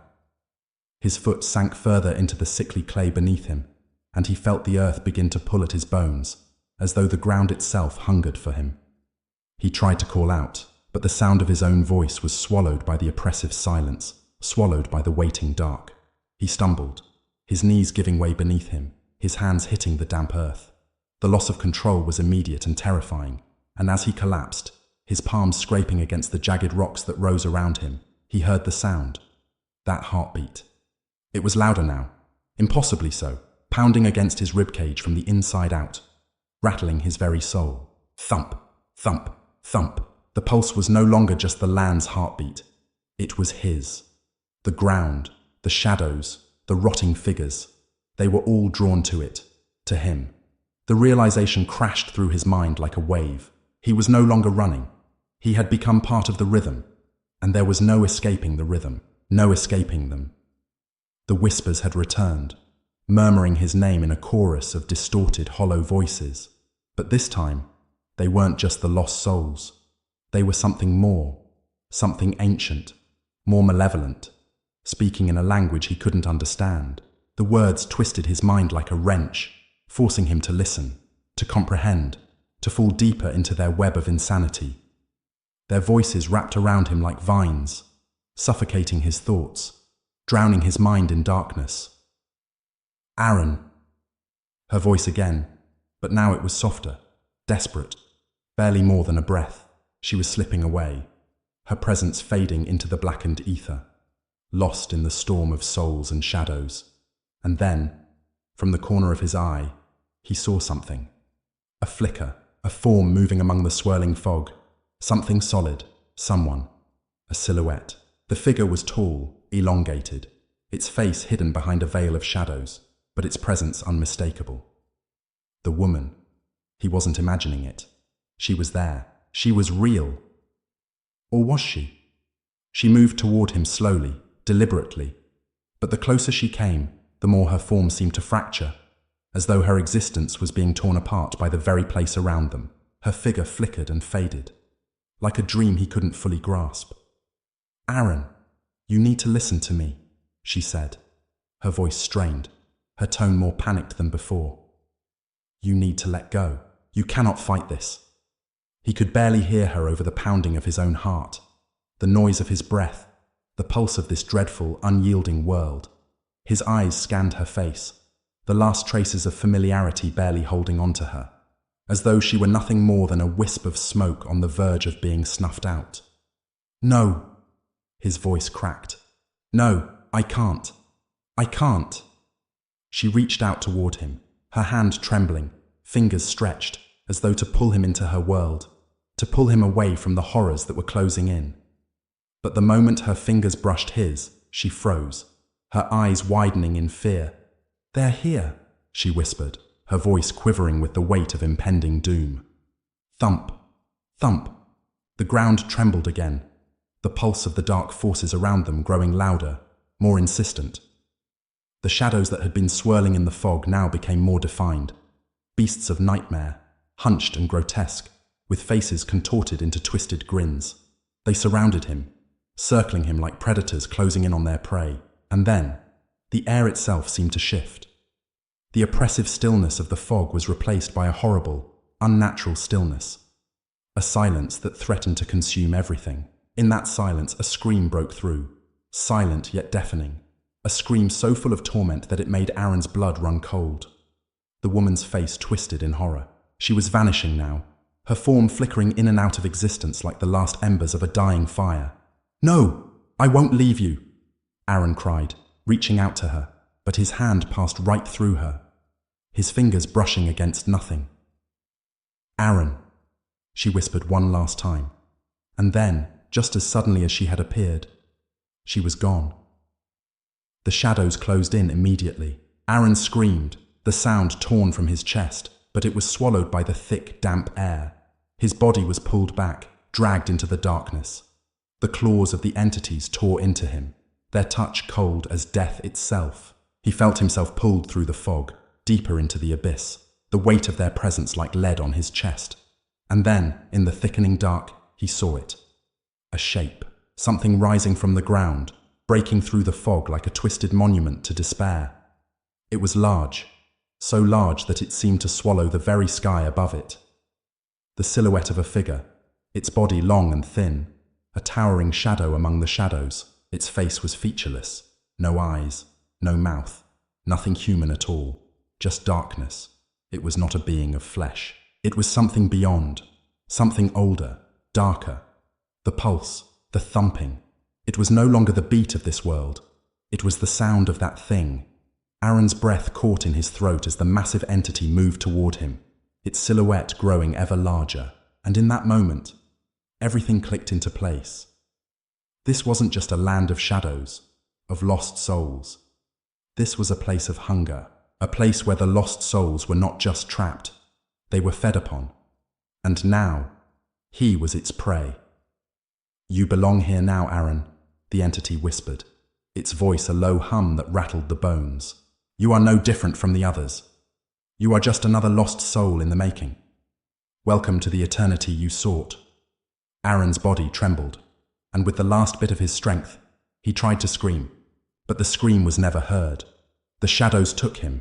His foot sank further into the sickly clay beneath him, and he felt the earth begin to pull at his bones, as though the ground itself hungered for him. He tried to call out, but the sound of his own voice was swallowed by the oppressive silence, swallowed by the waiting dark. He stumbled, his knees giving way beneath him, his hands hitting the damp earth. The loss of control was immediate and terrifying, and as he collapsed, his palms scraping against the jagged rocks that rose around him, he heard the sound, that heartbeat. It was louder now, impossibly so, pounding against his ribcage from the inside out, rattling his very soul. Thump, thump, thump. The pulse was no longer just the land's heartbeat. It was his. The ground, the shadows, the rotting figures, they were all drawn to it, to him. The realization crashed through his mind like a wave. He was no longer running. He had become part of the rhythm, and there was no escaping the rhythm, no escaping them. The whispers had returned, murmuring his name in a chorus of distorted, hollow voices. But this time, they weren't just the lost souls. They were something more, something ancient, more malevolent, speaking in a language he couldn't understand. The words twisted his mind like a wrench, forcing him to listen, to comprehend, to fall deeper into their web of insanity. Their voices wrapped around him like vines, suffocating his thoughts, drowning his mind in darkness. Aaron. Her voice again, but now it was softer, desperate, barely more than a breath. She was slipping away, her presence fading into the blackened ether, lost in the storm of souls and shadows. And then, from the corner of his eye, he saw something. A flicker, a form moving among the swirling fog. Something solid, someone, a silhouette. The figure was tall, elongated, its face hidden behind a veil of shadows, but its presence unmistakable. The woman. He wasn't imagining it. She was there. She was real. Or was she? She moved toward him slowly, deliberately, but the closer she came, the more her form seemed to fracture, as though her existence was being torn apart by the very place around them. Her figure flickered and faded, like a dream he couldn't fully grasp. Aaron, you need to listen to me, she said, her voice strained, her tone more panicked than before. You need to let go. You cannot fight this. He could barely hear her over the pounding of his own heart, the noise of his breath, the pulse of this dreadful, unyielding world. His eyes scanned her face, the last traces of familiarity barely holding on to her, as though she were nothing more than a wisp of smoke on the verge of being snuffed out. No, his voice cracked. No, I can't. I can't. She reached out toward him, her hand trembling, fingers stretched, as though to pull him into her world, to pull him away from the horrors that were closing in. But the moment her fingers brushed his, she froze, her eyes widening in fear. They're here, she whispered, her voice quivering with the weight of impending doom. Thump, thump. The ground trembled again, the pulse of the dark forces around them growing louder, more insistent. The shadows that had been swirling in the fog now became more defined, beasts of nightmare, hunched and grotesque, with faces contorted into twisted grins. They surrounded him, circling him like predators closing in on their prey. And then, the air itself seemed to shift. The oppressive stillness of the fog was replaced by a horrible, unnatural stillness, a silence that threatened to consume everything. In that silence, a scream broke through, silent yet deafening, a scream so full of torment that it made Aaron's blood run cold. The woman's face twisted in horror. She was vanishing now, her form flickering in and out of existence like the last embers of a dying fire. No, I won't leave you, Aaron cried, reaching out to her, but his hand passed right through her, his fingers brushing against nothing. Aaron, she whispered one last time, and then, just as suddenly as she had appeared, she was gone. The shadows closed in immediately. Aaron screamed, the sound torn from his chest, but it was swallowed by the thick, damp air. His body was pulled back, dragged into the darkness. The claws of the entities tore into him, their touch cold as death itself. He felt himself pulled through the fog, deeper into the abyss, the weight of their presence like lead on his chest. And then, in the thickening dark, he saw it. A shape, something rising from the ground, breaking through the fog like a twisted monument to despair. It was large, so large that it seemed to swallow the very sky above it. The silhouette of a figure, its body long and thin, a towering shadow among the shadows. Its face was featureless, no eyes, no mouth, nothing human at all, just darkness. It was not a being of flesh. It was something beyond, something older, darker. The pulse, the thumping. It was no longer the beat of this world. It was the sound of that thing. Aaron's breath caught in his throat as the massive entity moved toward him, its silhouette growing ever larger. And in that moment, everything clicked into place. This wasn't just a land of shadows, of lost souls. This was a place of hunger, a place where the lost souls were not just trapped, they were fed upon. And now, he was its prey. You belong here now, Aaron, the entity whispered, its voice a low hum that rattled the bones. You are no different from the others. You are just another lost soul in the making. Welcome to the eternity you sought. Aaron's body trembled, and with the last bit of his strength, he tried to scream, but the scream was never heard. The shadows took him,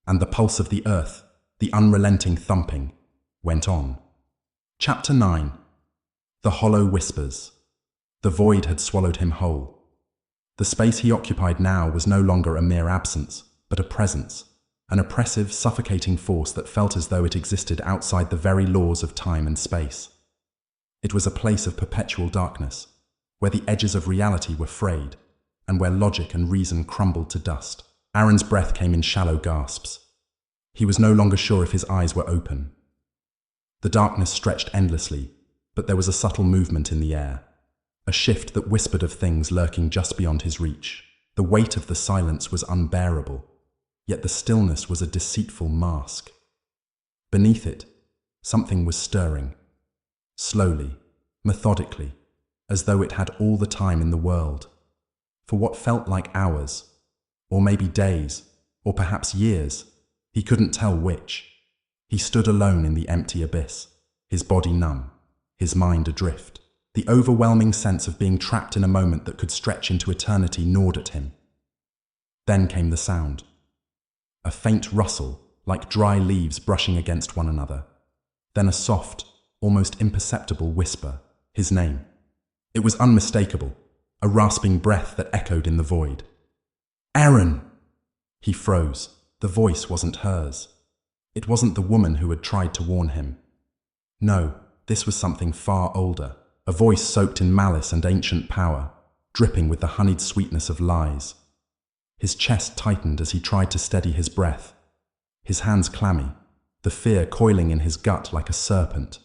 and the pulse of the earth, the unrelenting thumping, went on. Chapter 9. The Hollow Whispers. The void had swallowed him whole. The space he occupied now was no longer a mere absence, but a presence, an oppressive, suffocating force that felt as though it existed outside the very laws of time and space. It was a place of perpetual darkness, where the edges of reality were frayed, and where logic and reason crumbled to dust. Aaron's breath came in shallow gasps. He was no longer sure if his eyes were open. The darkness stretched endlessly, but there was a subtle movement in the air, a shift that whispered of things lurking just beyond his reach. The weight of the silence was unbearable, yet the stillness was a deceitful mask. Beneath it, something was stirring, slowly, methodically, as though it had all the time in the world. For what felt like hours, or maybe days, or perhaps years, he couldn't tell which. He stood alone in the empty abyss, his body numb, his mind adrift. The overwhelming sense of being trapped in a moment that could stretch into eternity gnawed at him. Then came the sound. A faint rustle, like dry leaves brushing against one another. Then a soft, almost imperceptible whisper, his name. It was unmistakable, a rasping breath that echoed in the void. Aaron! He froze. The voice wasn't hers. It wasn't the woman who had tried to warn him. No, this was something far older, a voice soaked in malice and ancient power, dripping with the honeyed sweetness of lies. His chest tightened as he tried to steady his breath, his hands clammy, the fear coiling in his gut like a serpent.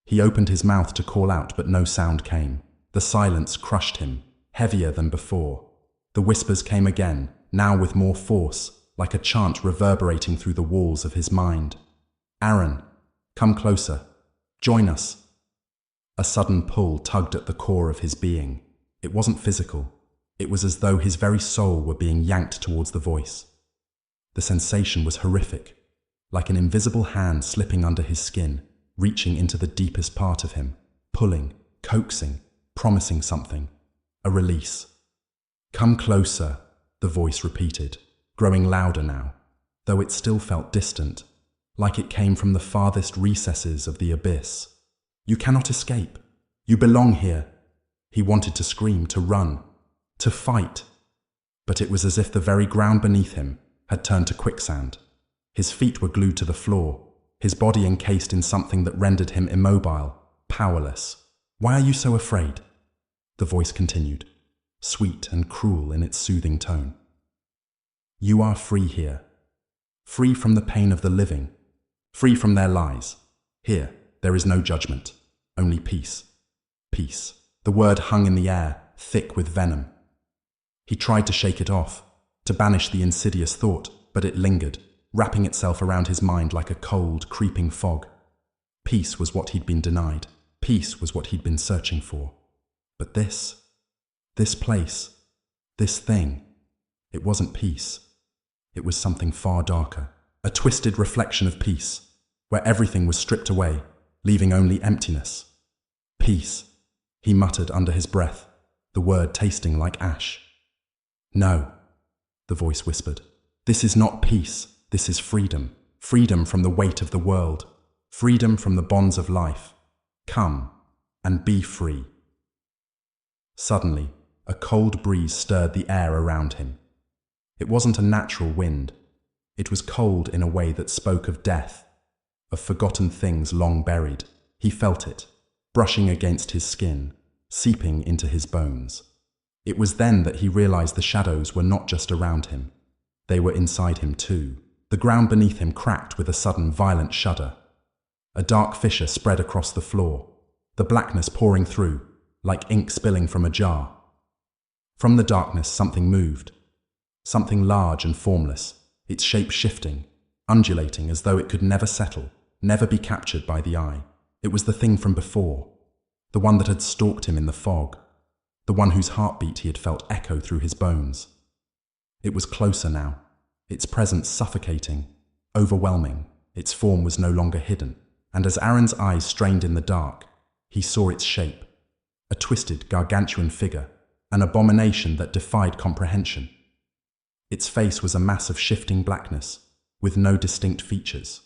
He opened his mouth to call out, but no sound came. The silence crushed him, heavier than before. The whispers came again, now with more force, like a chant reverberating through the walls of his mind. Aaron, come closer. Join us. A sudden pull tugged at the core of his being. It wasn't physical. It was as though his very soul were being yanked towards the voice. The sensation was horrific, like an invisible hand slipping under his skin, reaching into the deepest part of him, pulling, coaxing, promising something. A release. Come closer, the voice repeated, growing louder now, though it still felt distant, like it came from the farthest recesses of the abyss. You cannot escape. You belong here. He wanted to scream, to run, to fight. But it was as if the very ground beneath him had turned to quicksand. His feet were glued to the floor, his body encased in something that rendered him immobile, powerless. Why are you so afraid? The voice continued, sweet and cruel in its soothing tone. You are free here. Free from the pain of the living. Free from their lies. Here, there is no judgment, only peace. Peace. The word hung in the air, thick with venom. He tried to shake it off, to banish the insidious thought, but it lingered, wrapping itself around his mind like a cold, creeping fog. Peace was what he'd been denied. Peace was what he'd been searching for. But this place, this thing, it wasn't peace. It was something far darker, a twisted reflection of peace, where everything was stripped away, leaving only emptiness. Peace, he muttered under his breath, the word tasting like ash. No, the voice whispered. This is not peace, this is freedom. Freedom from the weight of the world. Freedom from the bonds of life. Come and be free. Suddenly, a cold breeze stirred the air around him. It wasn't a natural wind. It was cold in a way that spoke of death, of forgotten things long buried. He felt it, brushing against his skin, seeping into his bones. It was then that he realized the shadows were not just around him. They were inside him too. The ground beneath him cracked with a sudden violent shudder. A dark fissure spread across the floor, the blackness pouring through, like ink spilling from a jar. From the darkness something moved, something large and formless, its shape shifting, undulating as though it could never settle, never be captured by the eye. It was the thing from before, the one that had stalked him in the fog, the one whose heartbeat he had felt echo through his bones. It was closer now, its presence suffocating, overwhelming. Its form was no longer hidden, and as Aaron's eyes strained in the dark, he saw its shape, a twisted, gargantuan figure, an abomination that defied comprehension. Its face was a mass of shifting blackness, with no distinct features.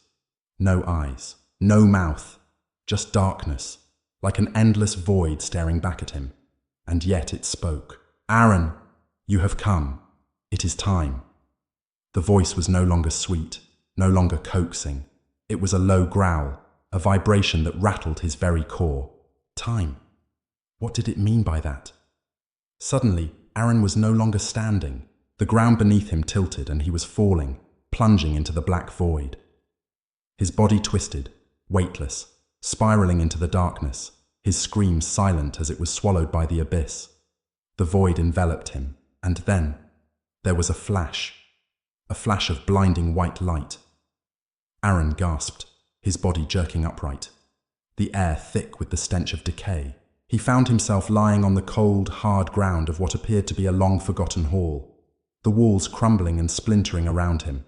No eyes, no mouth, just darkness, like an endless void staring back at him. And yet it spoke. "Aaron, you have come. It is time." The voice was no longer sweet, no longer coaxing. It was a low growl, a vibration that rattled his very core. Time. What did it mean by that? Suddenly, Aaron was no longer standing. The ground beneath him tilted and he was falling, plunging into the black void. His body twisted, weightless, spiraling into the darkness, his scream silent as it was swallowed by the abyss. The void enveloped him, and then there was a flash of blinding white light. Aaron gasped, his body jerking upright, the air thick with the stench of decay. He found himself lying on the cold, hard ground of what appeared to be a long-forgotten hall, the walls crumbling and splintering around him.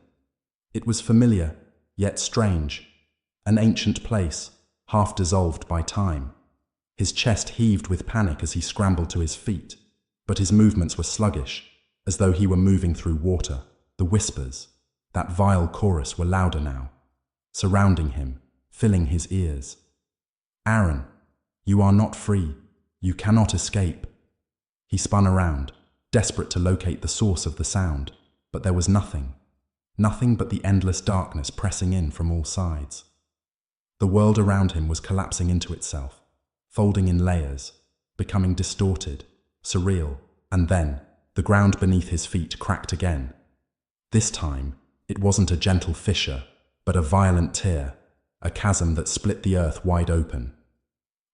It was familiar, yet strange, an ancient place, half dissolved by time. His chest heaved with panic as he scrambled to his feet, but his movements were sluggish, as though he were moving through water. The whispers, that vile chorus, were louder now, surrounding him, filling his ears. "Aaron, you are not free. You cannot escape." He spun around, desperate to locate the source of the sound, but there was nothing. Nothing but the endless darkness pressing in from all sides. The world around him was collapsing into itself, folding in layers, becoming distorted, surreal, and then the ground beneath his feet cracked again. This time, it wasn't a gentle fissure, but a violent tear, a chasm that split the earth wide open.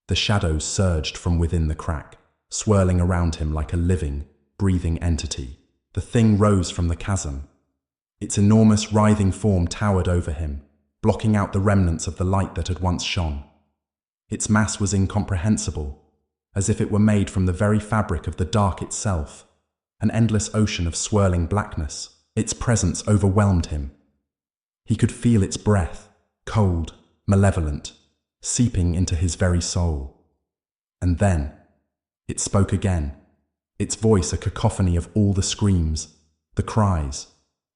The shadows surged from within the crack, swirling around him like a living, breathing entity. The thing rose from the chasm. Its enormous, writhing form towered over him, blocking out the remnants of the light that had once shone. Its mass was incomprehensible, as if it were made from the very fabric of the dark itself, an endless ocean of swirling blackness. Its presence overwhelmed him. He could feel its breath, cold, malevolent, seeping into his very soul. And then, it spoke again, its voice a cacophony of all the screams, the cries,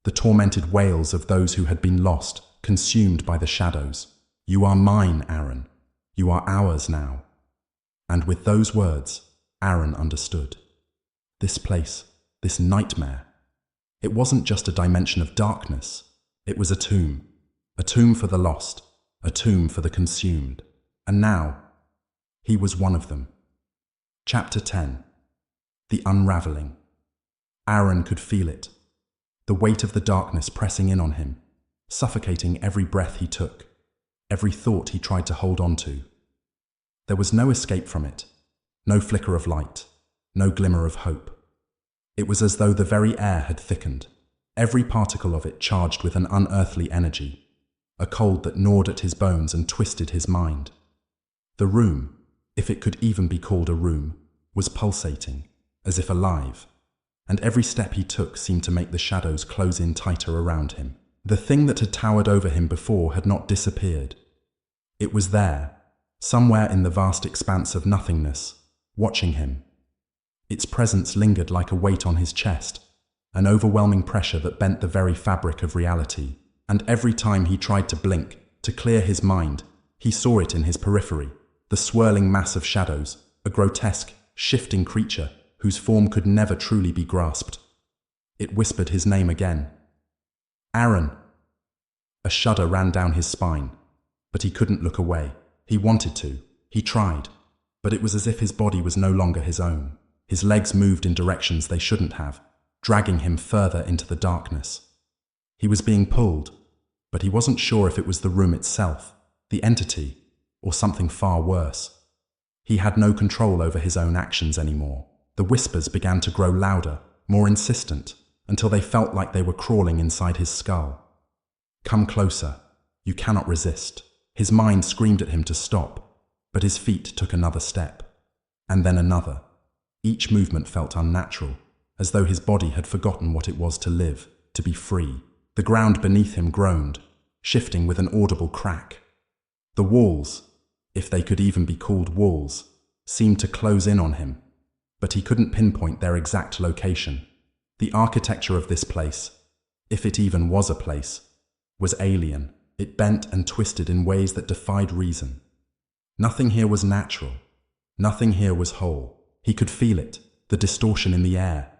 the tormented wails of those who had been lost, consumed by the shadows. "You are mine, Aaron. You are ours now." And with those words, Aaron understood. This place, this nightmare, it wasn't just a dimension of darkness. It was a tomb for the lost, a tomb for the consumed. And now, he was one of them. Chapter 10. The Unraveling. Aaron could feel it, the weight of the darkness pressing in on him, suffocating every breath he took, every thought he tried to hold on to. There was no escape from it, no flicker of light, no glimmer of hope. It was as though the very air had thickened, every particle of it charged with an unearthly energy, a cold that gnawed at his bones and twisted his mind. The room, if it could even be called a room, was pulsating, as if alive, and every step he took seemed to make the shadows close in tighter around him. The thing that had towered over him before had not disappeared. It was there, somewhere in the vast expanse of nothingness, watching him. Its presence lingered like a weight on his chest, an overwhelming pressure that bent the very fabric of reality. And every time he tried to blink, to clear his mind, he saw it in his periphery, the swirling mass of shadows, a grotesque, shifting creature whose form could never truly be grasped. It whispered his name again. "Aaron." A shudder ran down his spine, but he couldn't look away. He wanted to, he tried, but it was as if his body was no longer his own. His legs moved in directions they shouldn't have, dragging him further into the darkness. He was being pulled, but he wasn't sure if it was the room itself, the entity, or something far worse. He had no control over his own actions anymore. The whispers began to grow louder, more insistent, until they felt like they were crawling inside his skull. "Come closer. You cannot resist." His mind screamed at him to stop, but his feet took another step. and then another. Each movement felt unnatural, as though his body had forgotten what it was to live, to be free. The ground beneath him groaned, shifting with an audible crack. The walls, if they could even be called walls, seemed to close in on him, but he couldn't pinpoint their exact location. The architecture of this place, if it even was a place, was alien. It bent and twisted in ways that defied reason. Nothing here was natural. Nothing here was whole. He could feel it, the distortion in the air.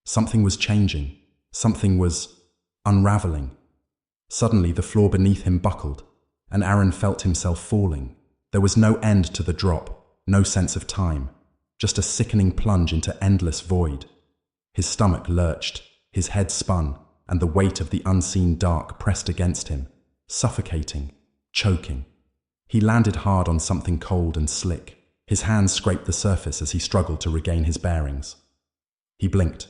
Something was changing. Something was unraveling. Suddenly, the floor beneath him buckled, and Aaron felt himself falling. There was no end to the drop, no sense of time, just a sickening plunge into endless void. His stomach lurched, his head spun, and the weight of the unseen dark pressed against him, suffocating, choking. He landed hard on something cold and slick. His hands scraped the surface as he struggled to regain his bearings. He blinked,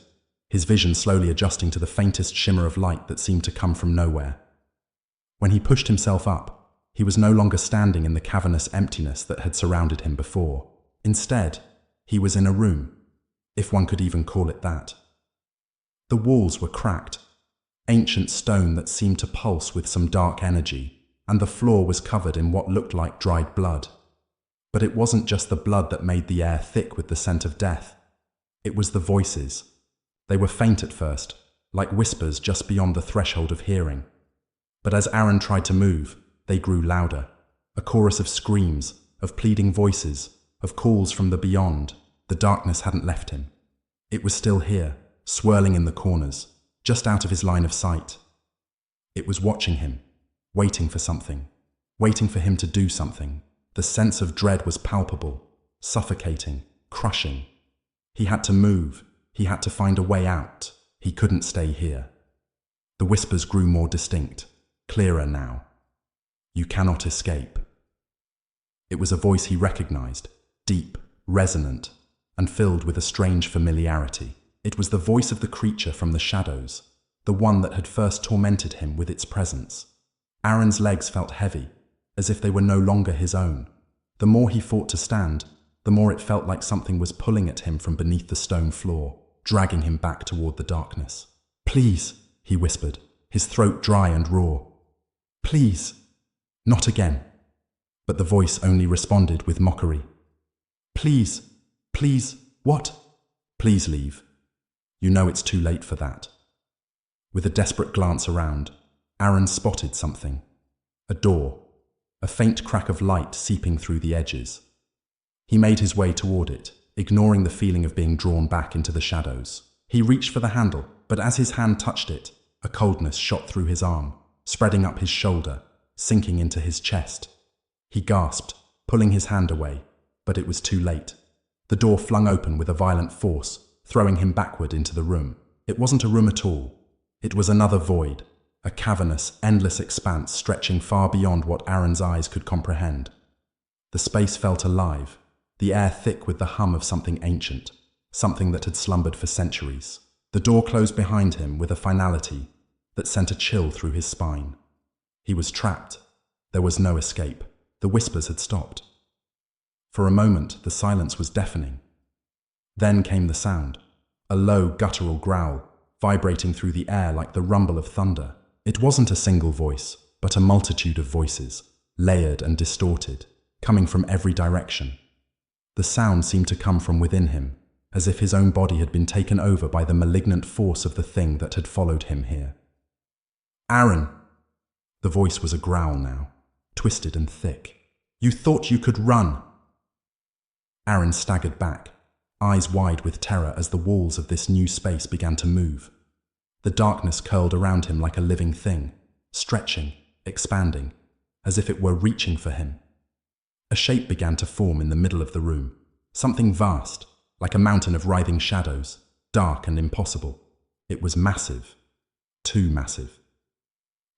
his vision slowly adjusting to the faintest shimmer of light that seemed to come from nowhere. When he pushed himself up, he was no longer standing in the cavernous emptiness that had surrounded him before. Instead, he was in a room, if one could even call it that. The walls were cracked, ancient stone that seemed to pulse with some dark energy, and the floor was covered in what looked like dried blood. But it wasn't just the blood that made the air thick with the scent of death. It was the voices. They were faint at first, like whispers just beyond the threshold of hearing. But as Aaron tried to move, they grew louder. A chorus of screams, of pleading voices, of calls from the beyond. The darkness hadn't left him. It was still here, swirling in the corners, just out of his line of sight. It was watching him, waiting for something, waiting for him to do something. The sense of dread was palpable, suffocating, crushing. He had to move. He had to find a way out. He couldn't stay here. The whispers grew more distinct, clearer now. You cannot escape. It was a voice he recognized, deep, resonant, and filled with a strange familiarity. It was the voice of the creature from the shadows, the one that had first tormented him with its presence. Aaron's legs felt heavy, as if they were no longer his own. The more he fought to stand, the more it felt like something was pulling at him from beneath the stone floor, dragging him back toward the darkness. "Please," he whispered, his throat dry and raw. "Please, not again." But the voice only responded with mockery. "Please, please, what?" "Please leave. You know it's too late for that." With a desperate glance around, Aaron spotted something. A door, a faint crack of light seeping through the edges. He made his way toward it, ignoring the feeling of being drawn back into the shadows. He reached for the handle, but as his hand touched it, a coldness shot through his arm, spreading up his shoulder, sinking into his chest. He gasped, pulling his hand away, but it was too late. The door flung open with a violent force, throwing him backward into the room. It wasn't a room at all. It was another void, a cavernous, endless expanse stretching far beyond what Aaron's eyes could comprehend. The space felt alive, the air thick with the hum of something ancient, something that had slumbered for centuries. The door closed behind him with a finality that sent a chill through his spine. He was trapped. There was no escape. The whispers had stopped. For a moment, the silence was deafening. Then came the sound, a low, guttural growl, vibrating through the air like the rumble of thunder. It wasn't a single voice, but a multitude of voices, layered and distorted, coming from every direction. The sound seemed to come from within him, as if his own body had been taken over by the malignant force of the thing that had followed him here. "Aaron!" The voice was a growl now, twisted and thick. "You thought you could run!" Aaron staggered back, eyes wide with terror as the walls of this new space began to move. The darkness curled around him like a living thing, stretching, expanding, as if it were reaching for him. A shape began to form in the middle of the room, something vast, like a mountain of writhing shadows, dark and impossible. It was massive, too massive.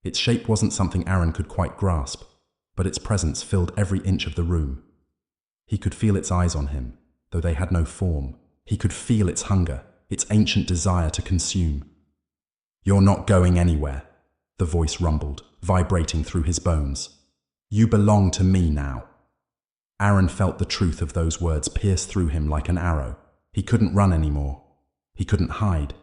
Its shape wasn't something Aaron could quite grasp, but its presence filled every inch of the room. He could feel its eyes on him, though they had no form. He could feel its hunger, its ancient desire to consume. "You're not going anywhere," the voice rumbled, vibrating through his bones. "You belong to me now." Aaron felt the truth of those words pierce through him like an arrow. He couldn't run anymore. He couldn't hide.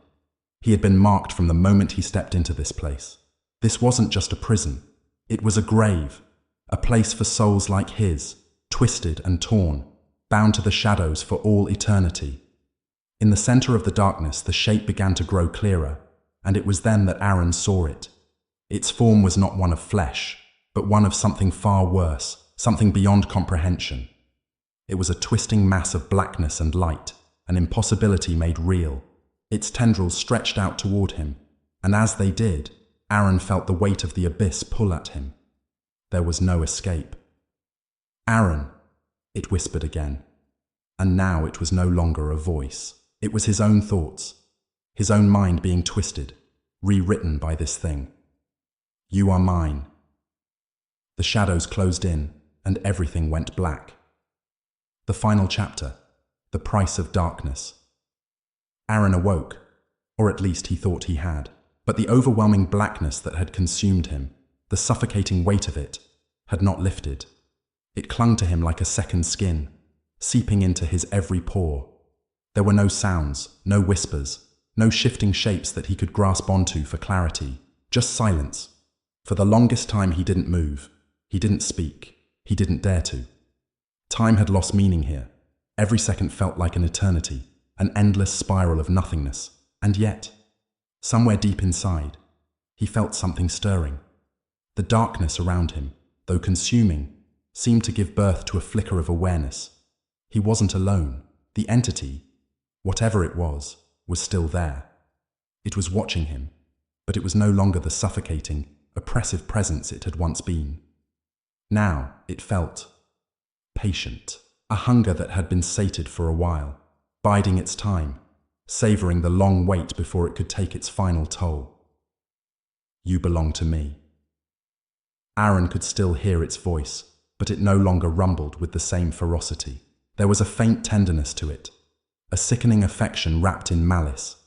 He had been marked from the moment he stepped into this place. This wasn't just a prison. It was a grave, a place for souls like his, twisted and torn, bound to the shadows for all eternity. In the center of the darkness, the shape began to grow clearer, and it was then that Aaron saw it. Its form was not one of flesh, but one of something far worse, something beyond comprehension. It was a twisting mass of blackness and light, an impossibility made real. Its tendrils stretched out toward him, and as they did, Aaron felt the weight of the abyss pull at him. There was no escape. "Aaron," it whispered again. And now it was no longer a voice. It was his own thoughts, his own mind being twisted, rewritten by this thing. "You are mine." The shadows closed in, and everything went black. The final chapter, the price of darkness. Aaron awoke, or at least he thought he had, but the overwhelming blackness that had consumed him, the suffocating weight of it, had not lifted. It clung to him like a second skin, seeping into his every pore. There were no sounds, no whispers, no shifting shapes that he could grasp onto for clarity, just silence. For the longest time he didn't move, he didn't speak, he didn't dare to. Time had lost meaning here. Every second felt like an eternity, an endless spiral of nothingness. And yet, somewhere deep inside, he felt something stirring. The darkness around him, though consuming, seemed to give birth to a flicker of awareness. He wasn't alone. The entity, whatever it was still there. It was watching him, but it was no longer the suffocating, oppressive presence it had once been. Now it felt patient, a hunger that had been sated for a while, biding its time, savoring the long wait before it could take its final toll. "You belong to me." Aaron could still hear its voice, but it no longer rumbled with the same ferocity. There was a faint tenderness to it, a sickening affection wrapped in malice.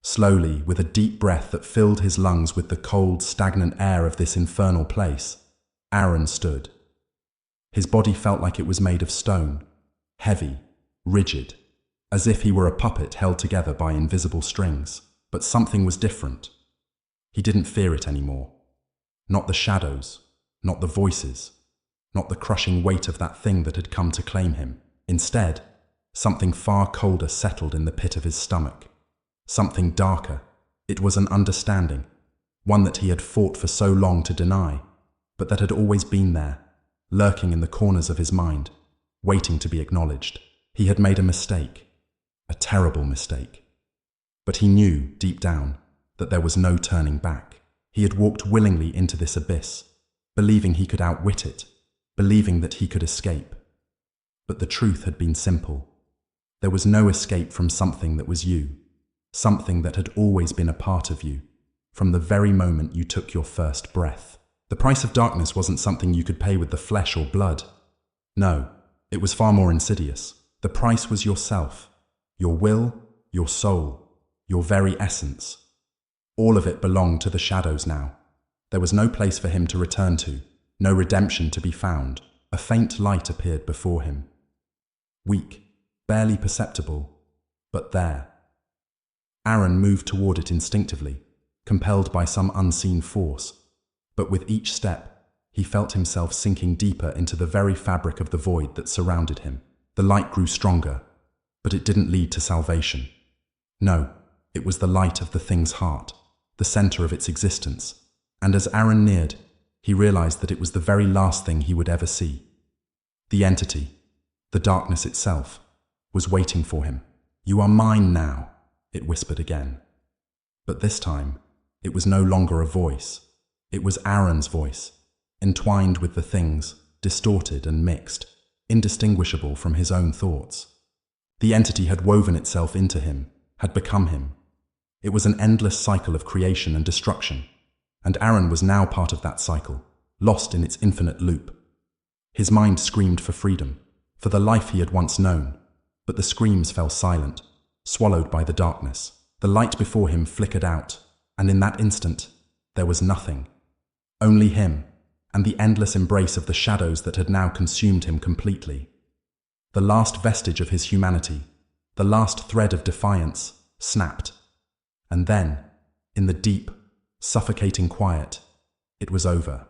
Slowly, with a deep breath that filled his lungs with the cold, stagnant air of this infernal place, Aaron stood. His body felt like it was made of stone, heavy, rigid, as if he were a puppet held together by invisible strings. But something was different. He didn't fear it anymore. Not the shadows, not the voices, not the crushing weight of that thing that had come to claim him. Instead, something far colder settled in the pit of his stomach. Something darker. It was an understanding, one that he had fought for so long to deny, but that had always been there, lurking in the corners of his mind, waiting to be acknowledged. He had made a mistake, a terrible mistake. But he knew, deep down, that there was no turning back. He had walked willingly into this abyss, believing he could outwit it, believing that he could escape. But the truth had been simple. There was no escape from something that was you, something that had always been a part of you, from the very moment you took your first breath. The price of darkness wasn't something you could pay with the flesh or blood. No, it was far more insidious. The price was yourself, your will, your soul, your very essence. All of it belonged to the shadows now. There was no place for him to return to, no redemption to be found. A faint light appeared before him. Weak, barely perceptible, but there. Aaron moved toward it instinctively, compelled by some unseen force. But with each step, he felt himself sinking deeper into the very fabric of the void that surrounded him. The light grew stronger, but it didn't lead to salvation. No, it was the light of the thing's heart, the center of its existence. And as Aaron neared, he realized that it was the very last thing he would ever see. The entity, the darkness itself, was waiting for him. "You are mine now," it whispered again. But this time, it was no longer a voice. It was Aaron's voice, entwined with the things, distorted and mixed, indistinguishable from his own thoughts. The entity had woven itself into him, had become him. It was an endless cycle of creation and destruction, and Aaron was now part of that cycle, lost in its infinite loop. His mind screamed for freedom, for the life he had once known, but the screams fell silent, swallowed by the darkness. The light before him flickered out, and in that instant, there was nothing. Only him, and the endless embrace of the shadows that had now consumed him completely. The last vestige of his humanity, the last thread of defiance, snapped. And then, in the deep, suffocating quiet, it was over.